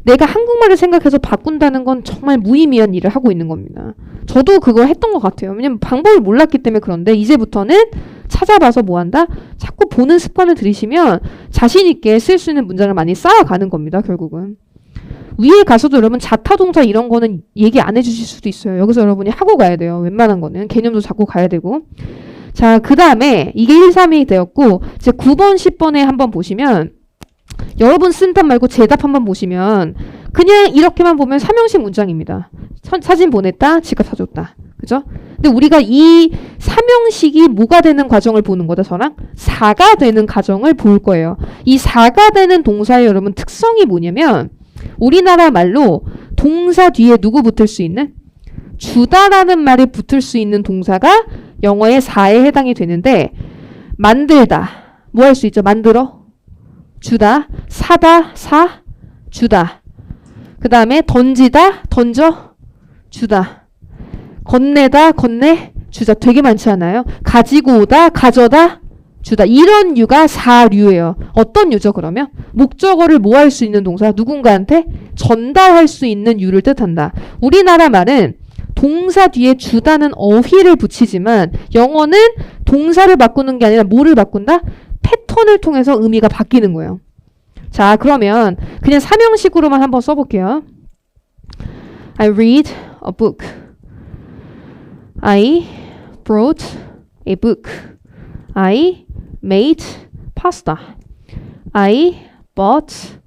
내가 한국말을 생각해서 바꾼다는 건 정말 무의미한 일을 하고 있는 겁니다. 저도 그걸 했던 것 같아요. 왜냐면 방법을 몰랐기 때문에 그런데 이제부터는 찾아봐서 뭐 한다? 자꾸 보는 습관을 들이시면 자신 있게 쓸 수 있는 문장을 많이 쌓아가는 겁니다. 결국은. 위에 가서도 여러분 자타동사 이런 거는 얘기 안 해주실 수도 있어요. 여기서 여러분이 하고 가야 돼요. 웬만한 거는. 개념도 잡고 가야 되고. 자, 그 다음에 이게 1, 3이 되었고 이제 9번, 10번에 한번 보시면 여러분 쓴 답 말고 제 답 한번 보시면 그냥 이렇게만 보면 삼형식 문장입니다. 사진 보냈다, 지갑 사줬다. 그죠? 근데 우리가 이 삼형식이 뭐가 되는 과정을 보는 거다, 저랑? 사가 되는 과정을 볼 거예요. 이 사가 되는 동사의 여러분 특성이 뭐냐면 우리나라 말로 동사 뒤에 누구 붙을 수 있는? 주다라는 말이 붙을 수 있는 동사가 영어의 사에 해당이 되는데 만들다. 뭐 할 수 있죠? 만들어. 주다. 사다. 사. 주다. 그 다음에 던지다. 던져. 주다. 건네다. 건네. 주다. 되게 많지 않아요? 가지고 오다. 가져다. 주다. 이런 유가 4류예요. 어떤 유죠 그러면? 목적어를 뭐 할 수 있는 동사? 누군가한테 전달할 수 있는 유를 뜻한다. 우리나라 말은 동사 뒤에 주다는 어휘를 붙이지만 영어는 동사를 바꾸는 게 아니라 뭐를 바꾼다? 패턴을 통해서 의미가 바뀌는 거예요. 자, 그러면 그냥 삼형식으로만 한번 써볼게요. I read a book. I brought a book. I made pasta. I bought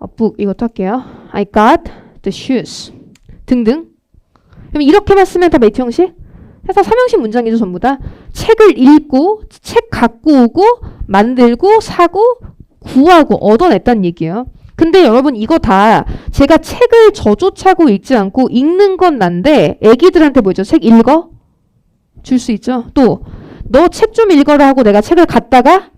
a book. 이것도 할게요. I got the shoes. 등등. 그럼 이렇게만 쓰면 다 매트 형식? 해서 삼형식 문장이죠, 전부 다. 책을 읽고, 책 갖고 오고, 만들고, 사고, 구하고, 얻어냈다는 얘기예요. 근데 여러분 이거 다 제가 책을 저조차고 읽지 않고 읽는 건 난데 애기들한테 뭐죠? 책 읽어? 줄 수 있죠. 또 너 책 좀 읽어라 하고 내가 책을 갖다가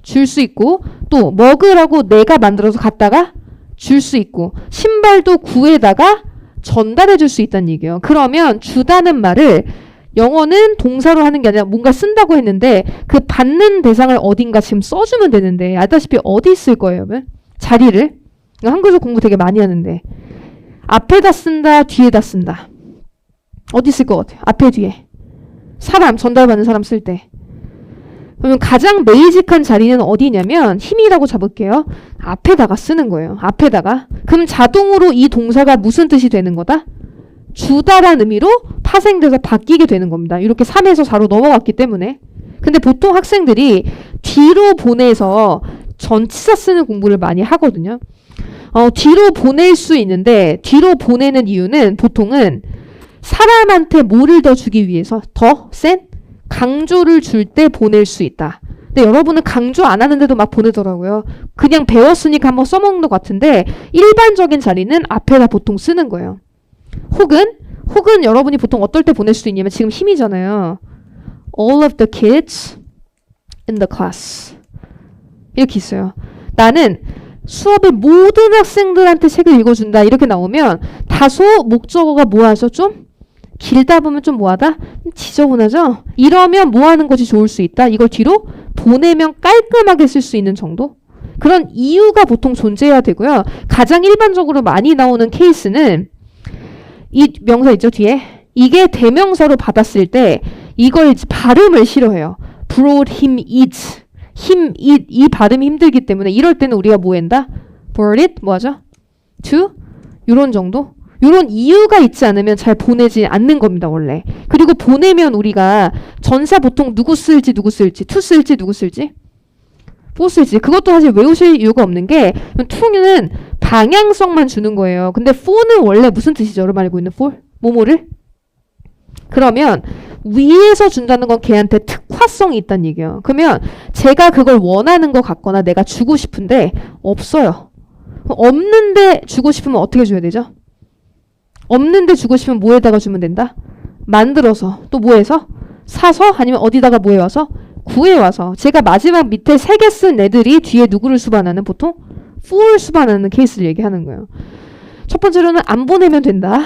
줄 수 있고 또 먹으라고 내가 만들어서 갖다가 줄 수 있고 신발도 구해다가 전달해 줄 수 있다는 얘기예요. 그러면 주다는 말을 영어는 동사로 하는 게 아니라 뭔가 쓴다고 했는데 그 받는 대상을 어딘가 지금 써주면 되는데 알다시피 어디 쓸 거예요, 여러분? 자리를. 한국에서 공부 되게 많이 하는데 앞에다 쓴다, 뒤에다 쓴다. 어디 쓸 것 같아요? 앞에, 뒤에. 사람, 전달받는 사람 쓸 때. 그러면 가장 베이직한 자리는 어디냐면 힘이라고 잡을게요. 앞에다가 쓰는 거예요. 앞에다가. 그럼 자동으로 이 동사가 무슨 뜻이 되는 거다? 주다란 의미로 파생돼서 바뀌게 되는 겁니다. 이렇게 3에서 4로 넘어갔기 때문에. 근데 보통 학생들이 뒤로 보내서 전치사 쓰는 공부를 많이 하거든요. 뒤로 보낼 수 있는데 뒤로 보내는 이유는 보통은 사람한테 뭐를 더 주기 위해서 더 센 강조를 줄 때 보낼 수 있다. 근데 여러분은 강조 안 하는데도 막 보내더라고요. 그냥 배웠으니까 한번 써먹는 것 같은데 일반적인 자리는 앞에다 보통 쓰는 거예요. 혹은 여러분이 보통 어떨 때 보낼 수 있냐면 지금 힘이잖아요. All of the kids in the class. 이렇게 있어요. 나는 수업의 모든 학생들한테 책을 읽어준다. 이렇게 나오면 다소 목적어가 뭐하죠? 좀 길다 보면 좀 뭐하다? 지저분하죠? 이러면 뭐하는 것이 좋을 수 있다. 이걸 뒤로 보내면 깔끔하게 쓸 수 있는 정도? 그런 이유가 보통 존재해야 되고요. 가장 일반적으로 많이 나오는 케이스는 이 명사 있죠, 뒤에? 이게 대명사로 받았을 때 이걸 발음을 싫어해요. brought him it. 이 발음이 힘들기 때문에 이럴 때는 우리가 뭐 한다? brought it 뭐하죠? to? 요런 정도? 요런 이유가 있지 않으면 잘 보내지 않는 겁니다, 원래. 그리고 보내면 우리가 전사 보통 누구 쓸지 to 쓸지 누구 쓸지 for 쓸지 그것도 사실 외우실 이유가 없는 게 to는 방향성만 주는 거예요. 근데 for는 원래 무슨 뜻이죠? 여러분 알고 있는 for? 뭐뭐를? 그러면 위에서 준다는 건 걔한테 특화성이 있다는 얘기예요. 그러면 제가 그걸 원하는 것 같거나 내가 주고 싶은데 없어요. 없는데 주고 싶으면 어떻게 줘야 되죠? 없는데 주고 싶으면 뭐에다가 주면 된다? 만들어서. 또 뭐해서? 사서? 아니면 어디다가 뭐해와서? 구해와서. 제가 마지막 밑에 3개 쓴 애들이 뒤에 누구를 수반하는 보통? for 수반하는 케이스를 얘기하는 거예요. 첫 번째로는 안 보내면 된다.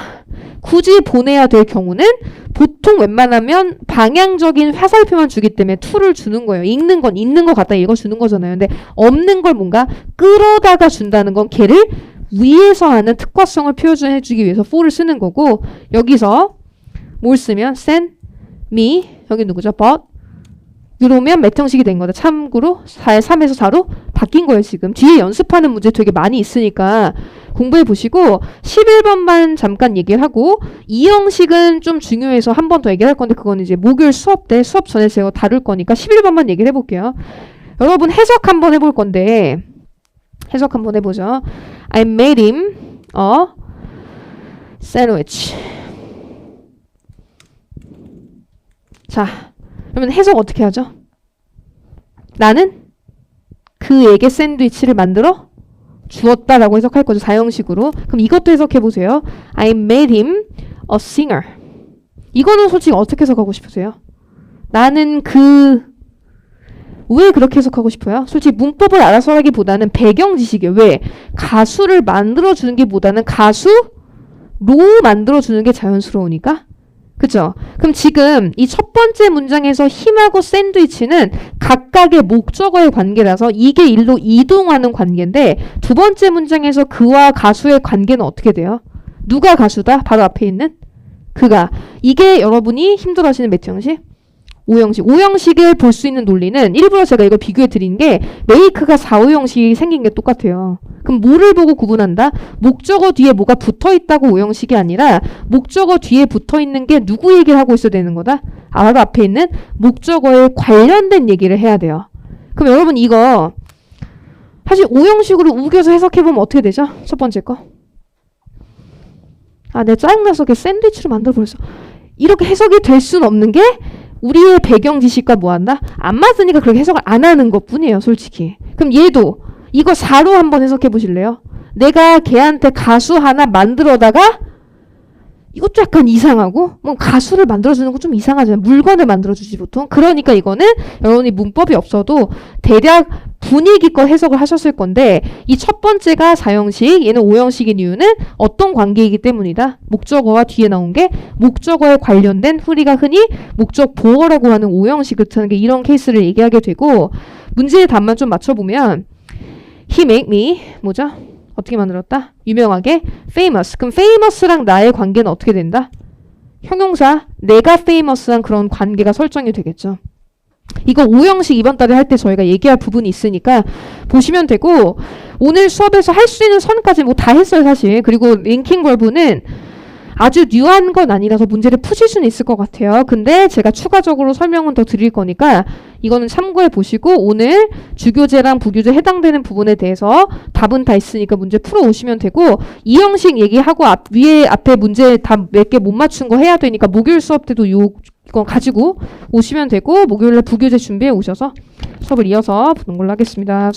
굳이 보내야 될 경우는 보통 웬만하면 방향적인 화살표만 주기 때문에 to를 주는 거예요. 읽는 건 있는 것 같다 읽어주는 거잖아요. 근데 없는 걸 뭔가 끌어다가 준다는 건 걔를 위에서 하는 특화성을 표현해주기 위해서 for를 쓰는 거고 여기서 뭘 쓰면 send me 여기 누구죠? but 이러면 몇 형식이 된 거다. 참고로 3에서 4로 바뀐 거예요. 지금 뒤에 연습하는 문제 되게 많이 있으니까 공부해 보시고 11번만 잠깐 얘기를 하고 이 형식은 좀 중요해서 한 번 더 얘기할 건데 그건 이제 목요일 수업 때 수업 전에 제가 다룰 거니까 11번만 얘기를 해볼게요. 여러분 해석 한번 해볼 건데 해석 한번 해보죠. I made him a sandwich. 자, 그러면 해석 어떻게 하죠? 나는 그에게 샌드위치를 만들어 주었다라고 해석할 거죠. 4형식으로. 그럼 이것도 해석해 보세요. I made him a singer. 이거는 솔직히 어떻게 해석하고 싶으세요? 나는 왜 그렇게 해석하고 싶어요? 솔직히 문법을 알아서 하기보다는 배경 지식이에요. 왜? 가수를 만들어주는 게 보다는 가수로 만들어주는 게 자연스러우니까 그죠? 그럼 지금 이 첫 번째 문장에서 힘하고 샌드위치는 각각의 목적어의 관계라서 이게 일로 이동하는 관계인데 두 번째 문장에서 그와 가수의 관계는 어떻게 돼요? 누가 가수다? 바로 앞에 있는 그가. 이게 여러분이 힘들어하시는 몇 형식? 5형식. 5형식을 볼 수 있는 논리는 일부러 제가 이걸 비교해 드린 게 메이크가 4, 5형식이 생긴 게 똑같아요. 그럼 뭐를 보고 구분한다? 목적어 뒤에 뭐가 붙어 있다고 5형식이 아니라 목적어 뒤에 붙어 있는 게 누구 얘기를 하고 있어야 되는 거다? 바로 앞에 있는 목적어에 관련된 얘기를 해야 돼요. 그럼 여러분 이거 사실 5형식으로 우겨서 해석해 보면 어떻게 되죠? 첫 번째 거. 아, 내가 짜증나서 샌드위치로 만들어 버렸어. 이렇게 해석이 될 수는 없는 게 우리의 배경 지식과 뭐 한다? 안 맞으니까 그렇게 해석을 안 하는 것 뿐이에요, 솔직히. 그럼 얘도 이거 4로 한번 해석해 보실래요? 내가 걔한테 가수 하나 만들어다가 이것도 약간 이상하고 뭐 가수를 만들어주는 거 좀 이상하잖아요. 물건을 만들어주지 보통. 그러니까 이거는 여러분이 문법이 없어도 대략 분위기껏 해석을 하셨을 건데 이 첫 번째가 4형식, 얘는 5형식인 이유는 어떤 관계이기 때문이다. 목적어와 뒤에 나온 게 목적어에 관련된 우리가 흔히 목적 보어라고 하는 5형식을 쓰는 게 이런 케이스를 얘기하게 되고 문제의 답만 좀 맞춰보면 He make me 뭐죠? 어떻게 만들었다? 유명하게 famous. 그럼 famous랑 나의 관계는 어떻게 된다? 형용사 내가 famous한 그런 관계가 설정이 되겠죠. 이거 5형식 이번 달에 할 때 저희가 얘기할 부분이 있으니까 보시면 되고 오늘 수업에서 할 수 있는 선까지 뭐 다 했어요 사실. 그리고 링킹 벌브는 아주 뉴한 건 아니라서 문제를 푸실 수는 있을 것 같아요. 근데 제가 추가적으로 설명은 더 드릴 거니까 이거는 참고해 보시고 오늘 주교재랑 부교재 해당되는 부분에 대해서 답은 다 있으니까 문제 풀어 오시면 되고 이 형식 얘기하고 위에 앞에 문제 답 몇 개 못 맞춘 거 해야 되니까 목요일 수업 때도 이거 가지고 오시면 되고 목요일에 부교재 준비해 오셔서 수업을 이어서 보는 걸로 하겠습니다.